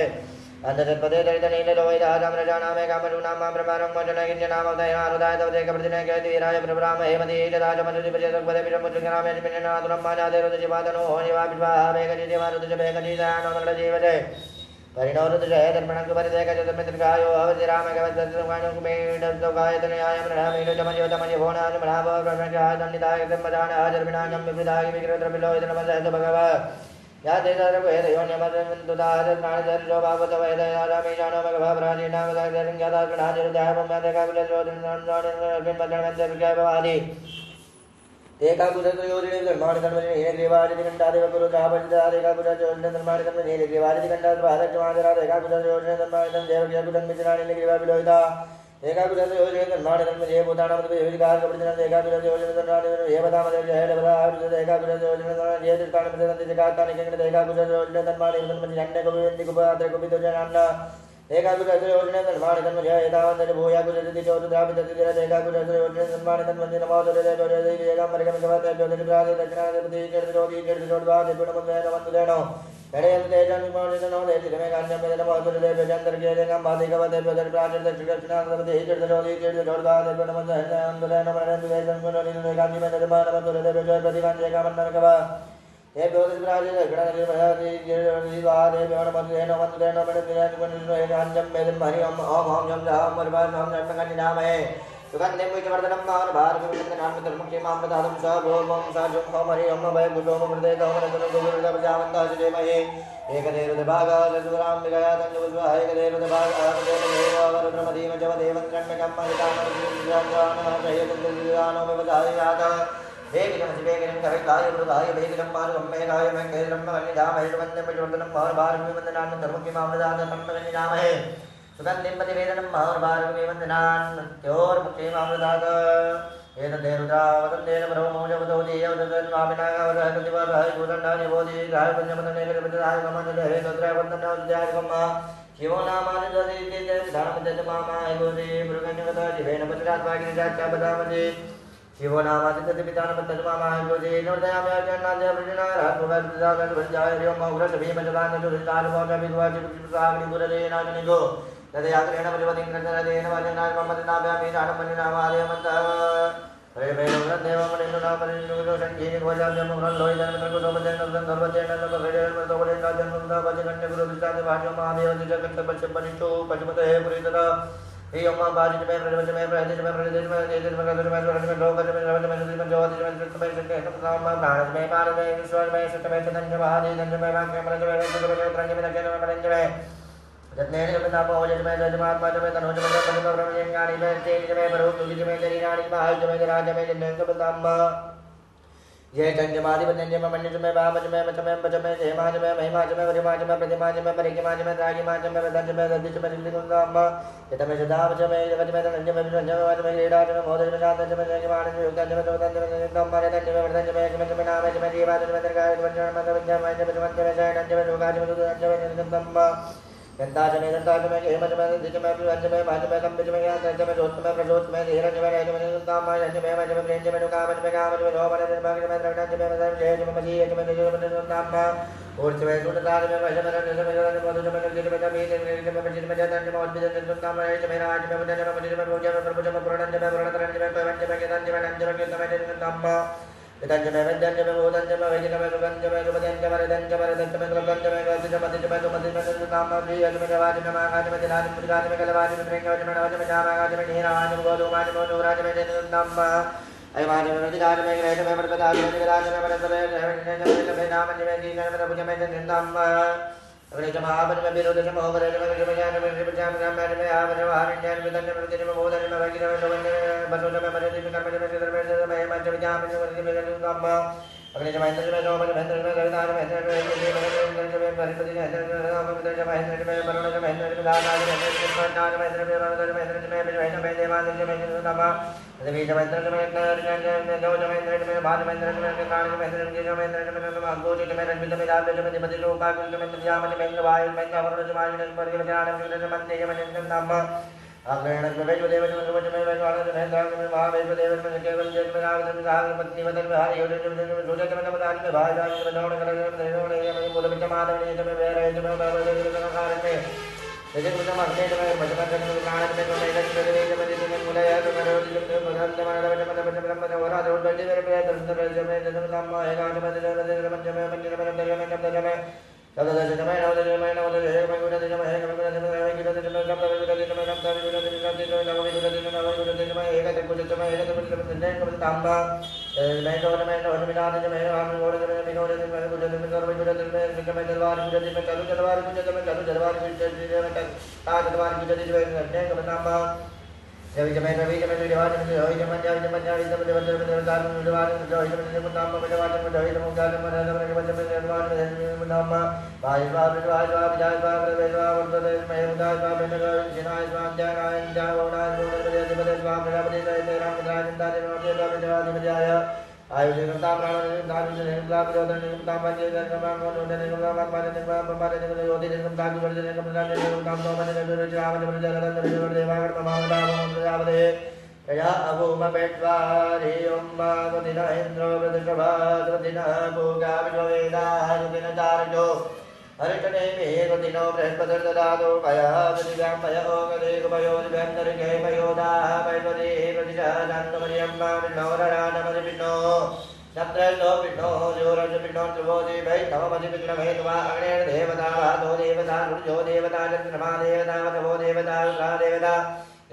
[SPEAKER 1] अंधजत्पदे दरितनीललोहिताजाम्रजानामे कामरूणां ब्रह्माणं मण्डलगिञ्जनामोदय आरुदाय तवदे कप्रदिने केतुवीराय प्रभ्राम हेमदे राजमनुदिपजगपदे विरमुद्रग्रामे निपिन्नातुरं माजादेरुदजिवादनो होनिवा विद्वाहा वेगजिदेवारुदजभेगजीजानोमण्डलजीवदे परिणोरुदजय दर्पणं कुपरिदेकजतमित्रगायो अवधिरामगवद्दत्तगायतनयाय मृणामीडुजमयोतमयभोनानुमणाव ब्रह्मजाय दण्डिताय ब्रह्मदान आजर्विणानं विवृदाय विग्रहद्रविलोहितनमसहत भगव या तेजोन्यमदन्तुदाजो भागवत वैदयामीशानो भगवः प्राचीनावदायर्गादाकरणादिरुदायमन्यदेकाकुलजोदिनन्दोनिर्भद्रमन्त्रविजयभवादि एकाकुलयोजिने धर्माणिकर्मणे नीलग्रीवादिकण्ठादेव कुरुदाभजदादेकाकुलयोजिने धर्माणिकर्मणे नीलग्रीवादिकण्ठाद्वादज्वादिरादेकाकुलयोजिने धर्माणिकं देवकीयकुलन्मित्राणि नीलग्रीवाविलोहिता एकाकुलयोजिने धर्माणिकर्मणे जयभूतानामद्विविधिकारकप्रतिनं एकाकुलयोजिने धर्माणिकर्मणे देवतामदेव एकाकुलयोजिने जयतीर्थाणिप्रतिनन्दिजकातानि एकाकुलयोजिने धर्माणिकर्मणे अन्यकुपिन्दकुपात्रकुपितुजनान्ना एकाकुलयोजिने धर्माणिकर्मणे एतावन्तरि भूयाकुलजति चोरुद्रापिततिरत एकाकुलयोजिने धर्माणिकर्मणे नमोदरेदेवरेदेकमर्गमिकवतेभ्यो दक्षिणाधिपति चेर्जोति चेर्जोद्वादिपुणमुद्वेन गणेयं तेजन्निमानिनो देतिरमे कान्यमेदनमोदरेदेभ्यजन्तर्गेदेकं बाधिकवतेभ्यो दर्प्राचर्दक्षिणाधिपति चेर्जोति चेर्जोद्वादिपुणमुद्वेन नमरेन्द्रदेशन्कुलनिकान्यमेदनमोदरेदेभ्यो प्रतिकान्येकामन्नमकव देव्यो दिव्राजगणनिर्भयादिवादेव्यो नमस्तेनो वन्दतेनो मणिर्निराजगुणनिर्णयकान्यं वेदं हरि ओम ओम जं जहां मर्वासां जन्मकन्यनामहे सुगन्धिं विचवर्धनं मानभारकविन्दनान्वितर्मुख्यमामृतादं स भोमं स जुं होम हरि ओम भय गुजोम मृदेतोम रजनं गुरुर्दवजावन्तः सुजेमहे एकदेवदेभागादसुरां विगया तञ्जुस्वाह एकदेवदेभागाददेवदेवावरुद्रमधीम जवदेवं त्रण्यकं महितानमधिजानो विवधायात वेगिनं शिवेगिनं कविकाय मृगाय वेगिनं मानुगं मेघाय मेघेन्द्रं मगन्निधामहे सुगन्धिं विचवर्धनं महाभारकविन्दनान् धर्मकिमामृतादं सुगन्धिं प्रतिवेदनं महाभारकविन्दनान्त्योर्मुख्यमामृताद एतद्देरुद्रावतन्तेन ब्रह्मोजवतो देवदन्वामिनागावदहकृतिवरः भूतण्डानिबोधि ग्राहपञ्चमतनेकविदाय ममन्दे तद्रावन्दनावद्यादिकम् शिवो नामानिर्दधितेजमामाय गोदे मृगण्यवता शिवेन पतिरात्मागिरिजाच्चापदामदे शिवो नामासिद्धति पितानपत्तमामाय गोदे नोर्दयाम्याजन्नाद्यवृजनारात्मवर्तदागन्वञ्जाय हरिओम उग्रसभीमजदानजुरितानुभवकविद्वाचिपुष्पसागणिपुरदेनाजनिगो तदयाग्रेण परिवतिं कृतनदेन वचनाय ममदनाभ्यामीनानमन्यनामादयमन्तः जत्नेन कपितापो जजमे जजमात्मा जमे तनोजमे तनुजमे जमे परोक्तुजमे शरीराणि महाजमे राजमे जन्नं कपिताम्बा जय चंजमादिपन्यजमे मन्यजमे वामजमे मचमे पचमे हेमाजमे महिमाजमे वरिमाजमे प्रतिमाजमे परिकिमाजमे रागिमाजमे वेदजमे ददिजमे दिलिकुंदाम्बा यतमे सदावजमे जगजमे तनजमे विजमे वाजमे क्रीडाजमे मोदजमे शांतजमे जगमानजमे युक्तजमे तोतजमे तंजमे रेतजमे वर्धजमे जमे नामजमे जीवाजमे दर्गाजमे वंजमे जमे जमे जयनजमे योगाजमे दुदजमे निकंदम्बा गंताजमे दंताजमे हेमजमे दिजमे विवंजमे भाजमे कंबिजमे यातजमे जोतमे प्रजोतमे धीरजमे रेजमे निकंदाम्बा यजमे वजमे प्रेंजमे नुकामजमे कामजमे लोभजमे द्रव्यजमे द्रव्यजमे जयजमे मजीयजमे निजमे निकंदाम्बा ऊर्जमे सुनताजमे वजमे रजमे जमे मधुजमे निर्जमे जमे मजीजमे जतजमे उद्भिजमे निकंदाम्बा यजमे राजमे वजमे मजीजमे भोजमे प्रभुजमे पुरणजमे पुरणतरजमे पवनजमे केतनजमे नंजमे केतमे निकंदाम्बा वितंजमे वंजनमे भूतंजमे वैजनमे सुगंजमे सुपदंजमे रदंजमे रदंजमे सुगंजमे गंजमे मतिजमे सुमतिजमे सुकाममे यजमे जवाजमे मागाजमे दिनाजमे पुरिगाजमे कलवाजमे प्रेंगवजमे नवजमे जामागाजमे नीराजमे गोधूमाजमे नूराजमे जनुन्दम्मा अयमाजमे रतिगाजमे ग्रहजमे परपदाजमे निगराजमे परसवे जमे नामजमे जीजमे प्रभुजमे जनुन्दम्मा अग्निजमापजमे विरोधजमे होगरजमे विजमजानमे विजमजानमे रामजमे आवजमे हारिण्यजमे वितंजमे रतिजमे भूतजमे वैजमे सुगंजमे बसोजमे मरजमे कर्मजमे सिद्धरमे सिद्धरमे हेमजमे जामजमे वरजमे जनुन्दम्मा अग्निजमे इंद्रजमे सोमजमे इंद्रजमे सविताजमे इंद्रजमे इंद्रजमे हरिपतिजमे इंद्रजमे रामजमे इंद्रजमे वरुणजमे इंद्रजमे दानाजमे इंद्रजमे कर्णाजमे इंद्रजमे वरुणजमे इंद्रजमे विजयजमे देवाजमे इंद्रजमे देवीजमे इंद्रजमे इंद्रजमे गौजमे इंद्रजमे भाजमे इंद्रजमे काणजमे इंद्रजमे जीजमे इंद्रजमे अगोजमे रजमे राजमे दिपति लोकाजमे इंद्रजामजमे इंद्रवायुजमे इंद्रवरुणजमे इंद्रजमे ज्ञानजमे इंद्रजमे इंद्रजमे आग्रहणजमे वैजदेवजमे सुवजमे वैजवानजमे इंद्रजमे महावैजदेवजमे केवलजमे रावजमे सागरपत्नीवदमे हरियोजमे सुजजमे नमदाजमे भाजजमे नवणकलजमे देवणजमे बोधविजमादमे वैरजमे भवजमे कारणे जगन्मजमे अग्नेजमे भजमजमे प्राणजमे नैजमे देवजमे दिजमे मूलयजमे रोजजमे भगवन्तमे नवजमे नवजमे ब्रह्मजमे वराजमे दर्शनजमे जन्मनाम एकाजमे जन्मजमे पंचमे पंचमे नवजमे नवजमे सप्तदशजमे नवदशमे नवदशमे गुणदशमे गुणदशमे गुणदशमे सप्तविगुणदशमे सप्तविगुणदशमे नवविगुणदशमे नवविगुणदशमे एकत्रिपुजमे एकत्रिपुजमे ताम्बा नैकवनमे नवमिनादशमे रामगोणदशमे विनोदशमे गुणदशमे सर्वगुणदशमे विक्रमे जलवारि गुणदशमे चलु जलवारि गुणदशमे चलु जलवारि गुणदशमे ताजलवारि गुणदशमे नैकवनमे ताम्बा जविजमे रविजमे विवाजमे रोहिजमे जाविजमे जाविजमे देवजमे देवतारमे विवाजमे रोहिजमे ताम्बा विवाजमे रोहिजमे गाजमे रजमे विवाजमे देववाजमे नाम वायुवा विवाजवा विजाजवा प्रवेशवा वर्तते उदाजवा बेनगा जिनाजवा ज्ञानाय जावनाय बोधदेवदेवदेवा प्रजापति जयते रामचंद्राय विजयाय आयुर्वेदता प्राणनिर्दारिता विरोधनिर्दाम पंचेन्द्रमांगोनिर्दाम पारनिर्दाम योधिनिर्दाम गुरुनिर्दाम देवागणमावदावदे या अभूमपेट्वारि ओं मागदिन इन्द्रो वृषभादिन भोगा विश्ववेदादिन चार्यो हरितने मेघदिनो बृहस्पतिर्ददातो पया प्रतिव्यां पया ओगदेगपयो दिव्यन्तरिके पयोदाः पैपदे प्रतिजानन्दमर्यम्मा विष्णोररानमदिपिण्णो सप्तलो पिण्णो जोरजपिण्णो त्रिवोदि वै नवमदि पिण्णमेत्वा अग्नेर्देवता वातो देवता नुर्जो देवता चन्द्रमा देवता वसवो देवता रुद्रा देवता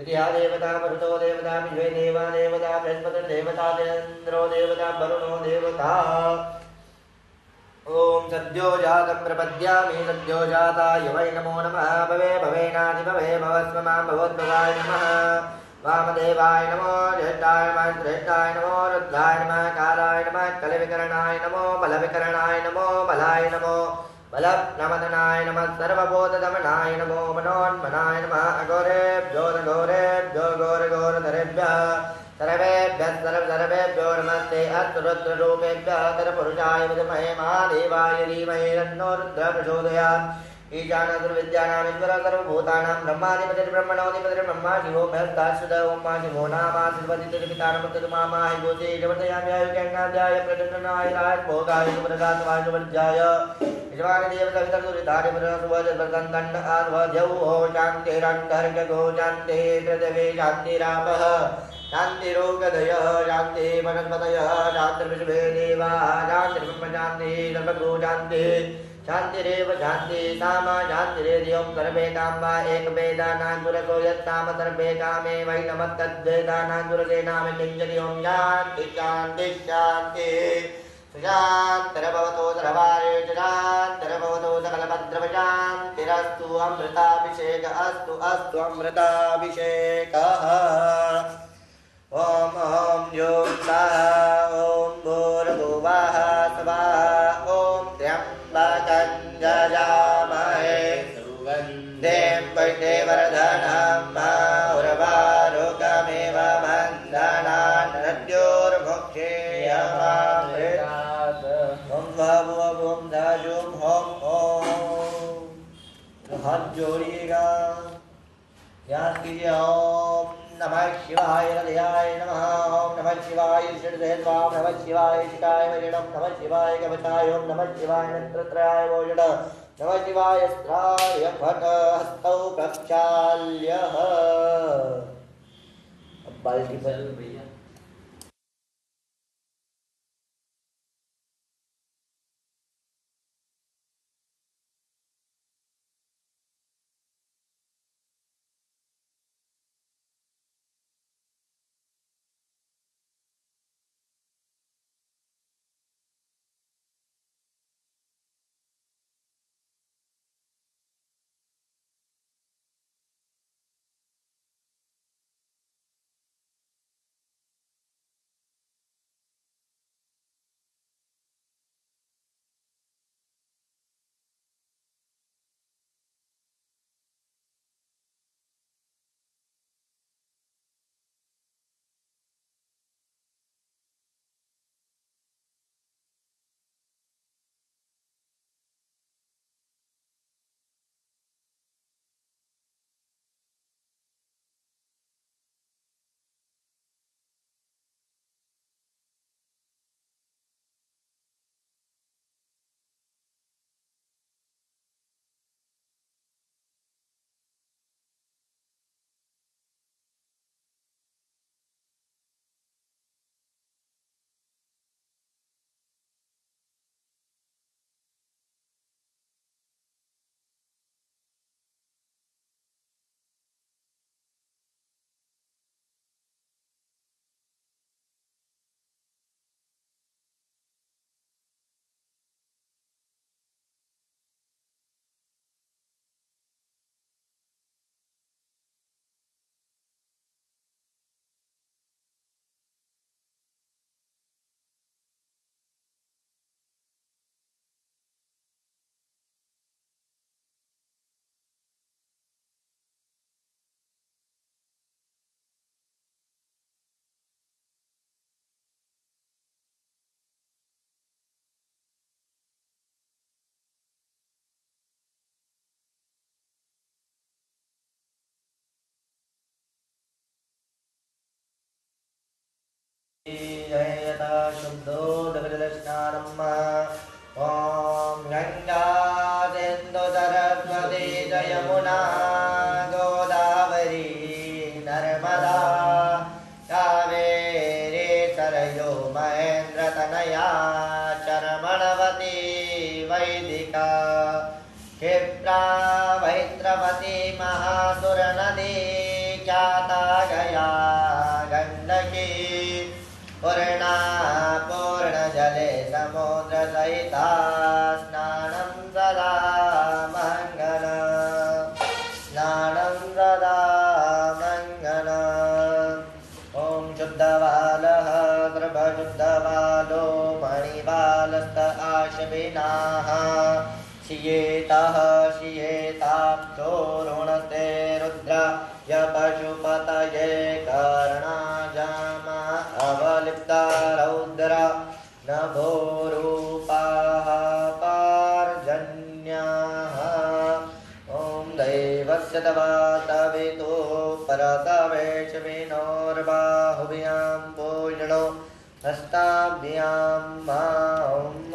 [SPEAKER 1] इति देवता मरुतो देवता विश्वे देवा देवता बृहस्पतिर्देवता चन्द्रो देवता वरुणो देवता ओम सद्यो जातं प्रपद्यामि सद्यो जाताय वै नमो नमः भवे भवेनाधिभवे भवस्व मां भवोद्भवाय नमः वामदेवाय नमो ज्येष्ठाय नमः श्रेष्ठाय नमो रुद्राय नमः कालाय नमः कलविकरणाय नमो बलविकरणाय नमो बलाय नमो बलनमदनाय नमः सर्वभूतदमनाय नमो मनोन्मनाय नमः अघोरेभ्यो घोरघोरधरेभ्यः सर्वेभ्यः सर्वेभ्यो नमस्ते अस्तुरुद्ररूपेभ्यः तत्पुरुषाय विद्महे महादेवाय धीमहि तन्नो रुद्रः प्रचोदयात् ईशानसर्वविद्यानामीश्वर सर्वभूतानां ब्रह्माधिपतिर्ब्रह्मणोऽधिपतिर्ब्रह्मा शिवो महस्ताश्रुत ओं मा शिवो नामाश्रिपतिर्पितानमतिर्मामाहि भूते जपतयाम्याय कैर्नाद्याय प्रचण्डनाय राजभोगाय सुप्रदात्वाय सुवर्ज्याय यजमानदेवसवितर्दुरितानि पुनः आध्वद्यौ शान्तिरन्तर्गो शान्तिः पृथिवी शान्तिरापः शान्तिरोगदय शान्ति वनस्पतयः शान्तिर्विश्वे देवाः शान्तिर्ब्रह्म शान्तिः सर्वगो शान्तिः शान्तिरेव शान्ति सामा शान्तिरेधियों सर्वेकाम्बा एकवेदानान्तुरको यत्ताम सर्वे कामे वै नमस्तद्वेदानान्तुरसे नाम किञ्जलियों शान्ति शान्ति शान्ति सुशान्तिर्भवतो सर्वारे शान्तिर्भवतो सकलभद्रवशान्तिरस्तु अमृताभिषेक अस्तु अस्तु अमृताभिषेकः ओम ओम यों स्वाहा ओम भूर्भुवः स्वाहा ओम त्र्यम्बकं यजामहे सुगन्धिं पुष्टिवर्धनं उर्वारुकमिव बन्धनान् मृत्योर्मुक्षीयमामृतात् ओम भव ओम दाजुम ओम ओम हाथ जोड़िएगा याद कीजिए ओम नमः शिवाय हृदयाय नमः ओम नमः शिवाय षड्दशत्वां नमः शिवाय शिकाय वजनं नमः शिवाय कवचाय ओम नमः शिवाय नेत्रत्रयाय वोजन नमः शिवाय स्त्राय फट हस्तौ प्रक्षाल्यः अब बाल्टी पर भैया यथा शुद्धो दगजलस्नानम् ॐ गंगा सिन्धु सरस्वती च यमुना गोदावरी नर्मदा कावेरी सरयो महेन्द्रतनया चर्मणवती वैदिका क्षिप्रा वैत्रवती महासुरनदी ख्याता गया गण्डकी पूर्णा पूर्णजले समुद्रसहिता स्नानं सदा मङ्गलम् स्नानं सदा मङ्गलम् ॐ शुद्धबालः गर्भशुद्धबालो मणिबालस्त आशविनाः शियेतः शियेताप्तो ऋणस्ते रुद्र य पशुपतये कर्णाजामा अवलिप्ता रौद्र नभोरूपाः पार्जन्याः ॐ दैवस्य तवातवितो परतवेशविनोर्बाहुभ्यां पूजनो हस्ताभ्यां ॐ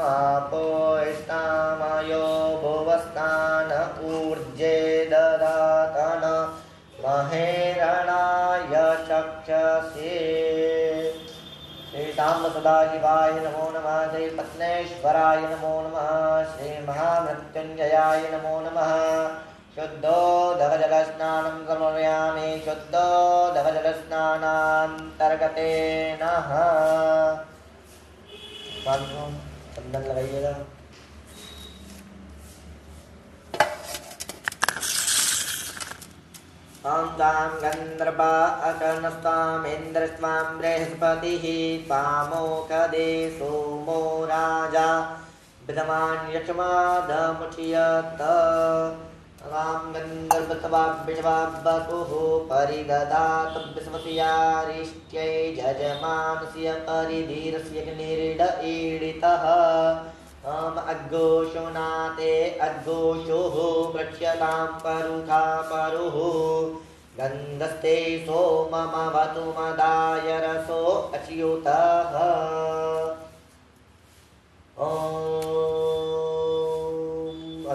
[SPEAKER 1] आपो इष्टामयो भुवस्तान ऊर्जे ददातन महेरणाय चक्षसे श्रीसाम्ब सदाशिवाय नमो नमः श्रीपत्नेश्वराय नमो नमः श्रीमहामृत्युञ्जयाय नमो नमः शुद्धोदकजलस्नानं समर्पयामि शुद्धोदकजलस्नानान्तर्गतेन चंदन लगाइएगा ॐ तां गन्धर्वा अकर्णस्तामिन्द्रस्त्वां बृहस्पतिः त्वामोकदे सोमो राजा विद्यमान् यक्षमादमुच्यत रां गन्धर्वत्वाभ्यवाबपुः परिददातु विश्वस्यारिष्ट्यै जजमानस्य परिधीरस्य निरीडईडितः अग्गोषो नाते अग्गोषोः वृक्ष्यतां परुखा परुः गन्धस्ते सोममवतु मदाय रसो अच्युतः ॐ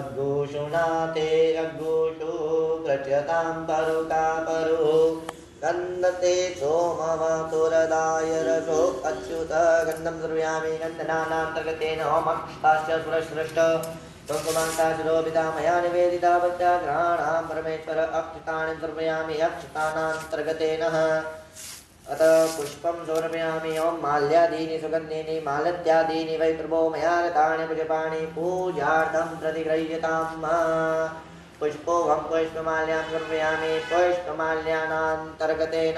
[SPEAKER 1] अग्गोषो नाते अग्गोषो वृक्ष्यतां परुखा परुः गन्धते सोमवतुरदाय रसो अच्युत गन्धं सर्वयामि गन्धनानान्तर्गतेन होमक्षताश्च सुरश्रेष्ठ त्वङ्गमान्ताशिरोपिता मया निवेदिता भक्त्याग्रहाणां परमेश्वर अक्षतानि सर्वयामि अक्षतानान्तर्गतेन अत पुष्पं समर्पयामि ॐ माल्यादीनि सुगन्धीनि मालत्यादीनि वै प्रभो मया रतानि पुष्पाणि पूजार्थं प्रतिगृह्यताम् पुष्पोऽहं पुष्पमाल्यां समर्पयामि पुष्पमाल्यानान्तर्गतेन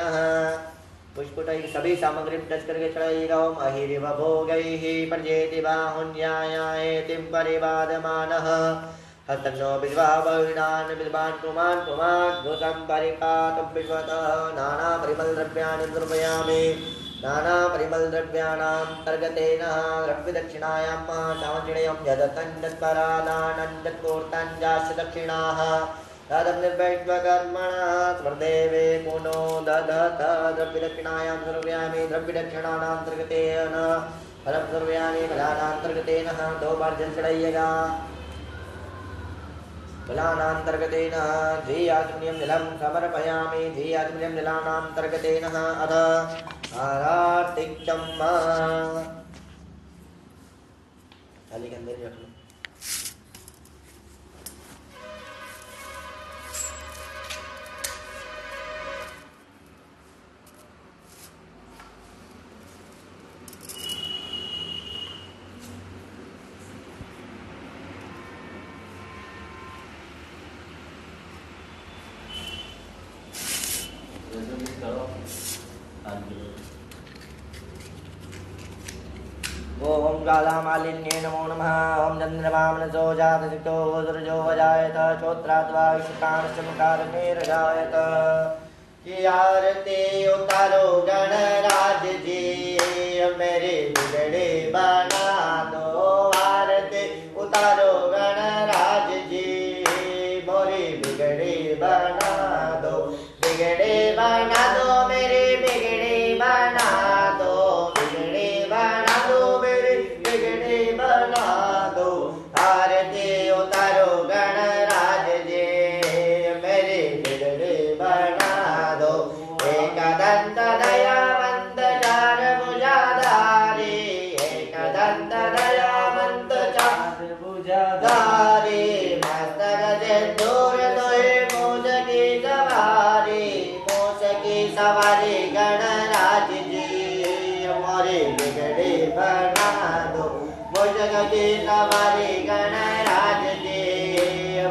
[SPEAKER 1] पुष्पुटैः सभी सामग्रीं टच करके चढ़ाई रहो अहिरिव भोगैः पर्जेति बाहुन्यायायतिं परिवादमानः हस्तन्नो विद्वान् विद्वान् पुमान् पुमान् घोषं परिपातं विश्वतः नानापरिमलद्रव्याणि समर्पयामि नानापरिमलद्रव्याणान्तर्गतेन द्रव्यदक्षिणायां सामञ्जनेयं यदतञ्जत्परादानञ्जत्पूर्तञ्जाश्च दक्षिणाः तदग्निर्वैश्वकर्मणः स्वर्देवे पुनो ददत द्रव्यदक्षिणायां सर्वयामि द्रव्यदक्षिणानान्तर्गतेन फलं सर्वयामि फलानान्तर्गतेन दो बार जल चढ़ाइएगा फलानान्तर्गतेन धियात्म्यं जलं समर्पयामि धियात्म्यं जलानान्तर्गतेन अथ आरार्तिकं थाली के अंदर ही रख लो ओम कालामालिन्ये नमो नमः ओम चंद्रमामनसो जातसिक्तो सूरजो वजायत चोत्रात्वा विश्वकाणश्चमकारनिर्जायत की आरती उतारो गणराज जी मेरे बिगड़े बना दो आरती उतारो गणराज जी मोरे बिगड़े बना दो मेरे बिगड़े बना दो जी सवारी गणराज जी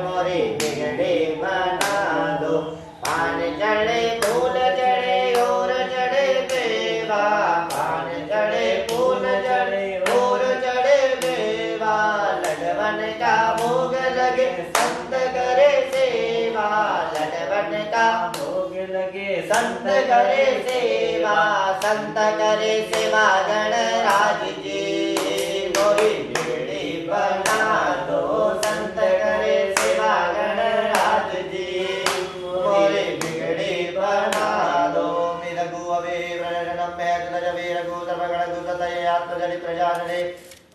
[SPEAKER 1] मोरी बिगड़ी बना दो पान चढ़े फूल चढ़े और चढ़े मेवा पान चढ़े फूल चढ़े और चढ़े मेवा लडवन का भोग लगे संत करे सेवा लडवन का भोग लगे संत करे सेवा संत करे सेवा गणराज जी मोरी बिगड़ी बना दो संत करे सेवा गणराज जी मोरी बिगड़ी बना दो मिलगु अवे व्रणम में तुलज वीरगु सर्वगण दुसतये आत्मजनि प्रजानने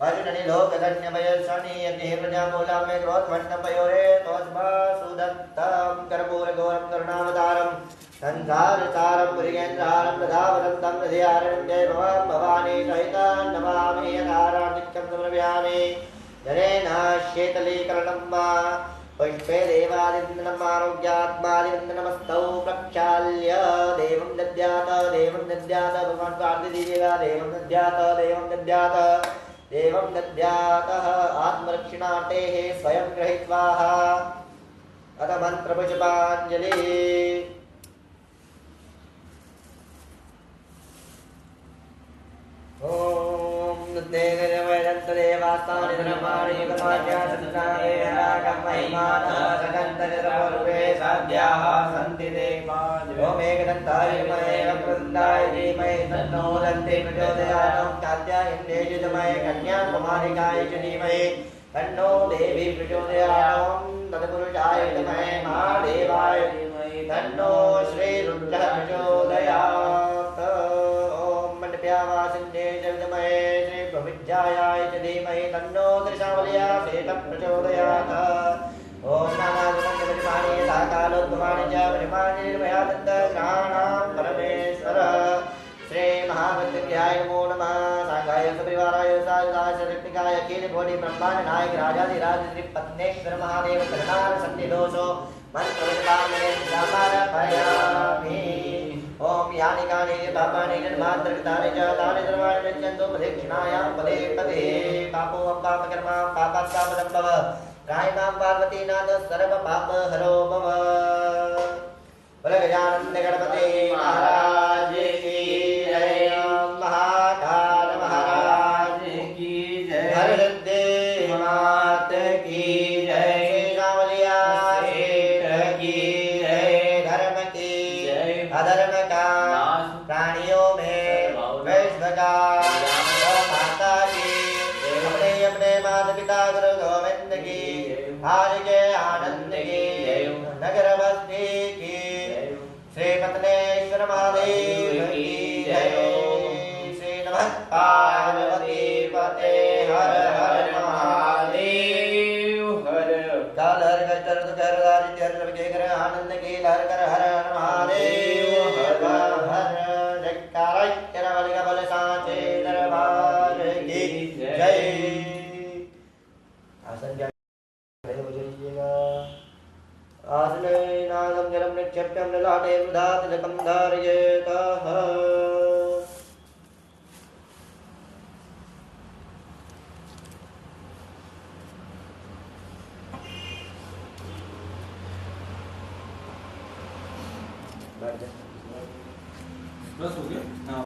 [SPEAKER 1] अर्जुननि लोकधन्य वयसनि यज्ञ प्रजा मूला में क्रोध मंडप पयोरे तोस्मा सुदत्तम कर्पूर गौरम करुणावतारम संसार सारम पुरीन्द्रारम तदावरंतम हृदयारणं जय भवान भवानी सहितं नमामि यथाराधिक्यं समर्पयामि जनेन शीतलीकरणं वा पुष्पे देवादिन्दनम् आरोग्यात्मादिन्दनमस्तौ प्रक्षाल्य देवं दद्यात् भगवान् पार्थिदेवेगा देवं दद्यात् आत्मरक्षणार्थेः स्वयं गृहीत्वा अथ मन्त्रपुष्पाञ्जलिः ओम देवदेवास्तानि धर्माणि कमाज्ञासन्नाये हराकमहिमान सगन्धनिर्भवे साध्याः सन्ति देवाः ओम एकदन्ताय विद्महे वक्रतुण्डाय धीमहि तन्नो दन्ति प्रचोदयात् कात्यायने युजमहे कन्याकुमारिकाय च धीमहि तन्नो देवी प्रचोदयात् तत्पुरुषाय विद्महे महादेवाय धीमहि तन्नो श्रीरुद्रः प्रचोदयात् वासिन्ये च विद्महे श्रीप्रविद्यायाय च धीमहि तन्नो त्रिशावल्या शेतं प्रचोदयात् ॐ नानागुणपरिमाणे साकालोत्तमानि च परिमाणे निर्भयादन्तग्रहाणां परमेश्वरः श्रीमहामृत्युञ्जयाय नमो नमः साङ्गाय सपरिवाराय सायुधाय अखिलकोटि ब्रह्माण्ड नायक राजाधिराज श्रीपत्नेश्वर महादेव शरणार सन्निधोषो मन्त्रवचनामये समर्पयामि ओम यानि कानि पापानि जन्मान्तरकृतानि च तानि सर्वाणि गच्छन्तु प्रदक्षिणायां पदे पदे पापो पापकर्मा पापात्पापदं भव रायमां पार्वतीनाथ सर्वपापहरो भव बोलो गजानन गणपति महाराज की जय महाकाल महाराज की जय हरसिद्धि मात की जय श्रीरामलिया शेठ की जय धर्म की जय अधर्म प्राणियों में वैश्व का माता की अपने अपने माता पिता गुरु गोविंद की आज के आनंद की नगर बस्ती की श्री पत्नेश्वर महादेव की जय श्री नमः पार्वती पते हर हर महादेव हर काल हर कष्टर दुख हर दारिद्र्य हर सबके घर आनंद की लहर कर हर हर महादेव हर हर जयकारा केरवल का बल साचे दरबार की जय आसन आसने नागम जलम निक्षेप्यम ललाटे वृधात जकम धारयेतः
[SPEAKER 3] बस हो गया हाँ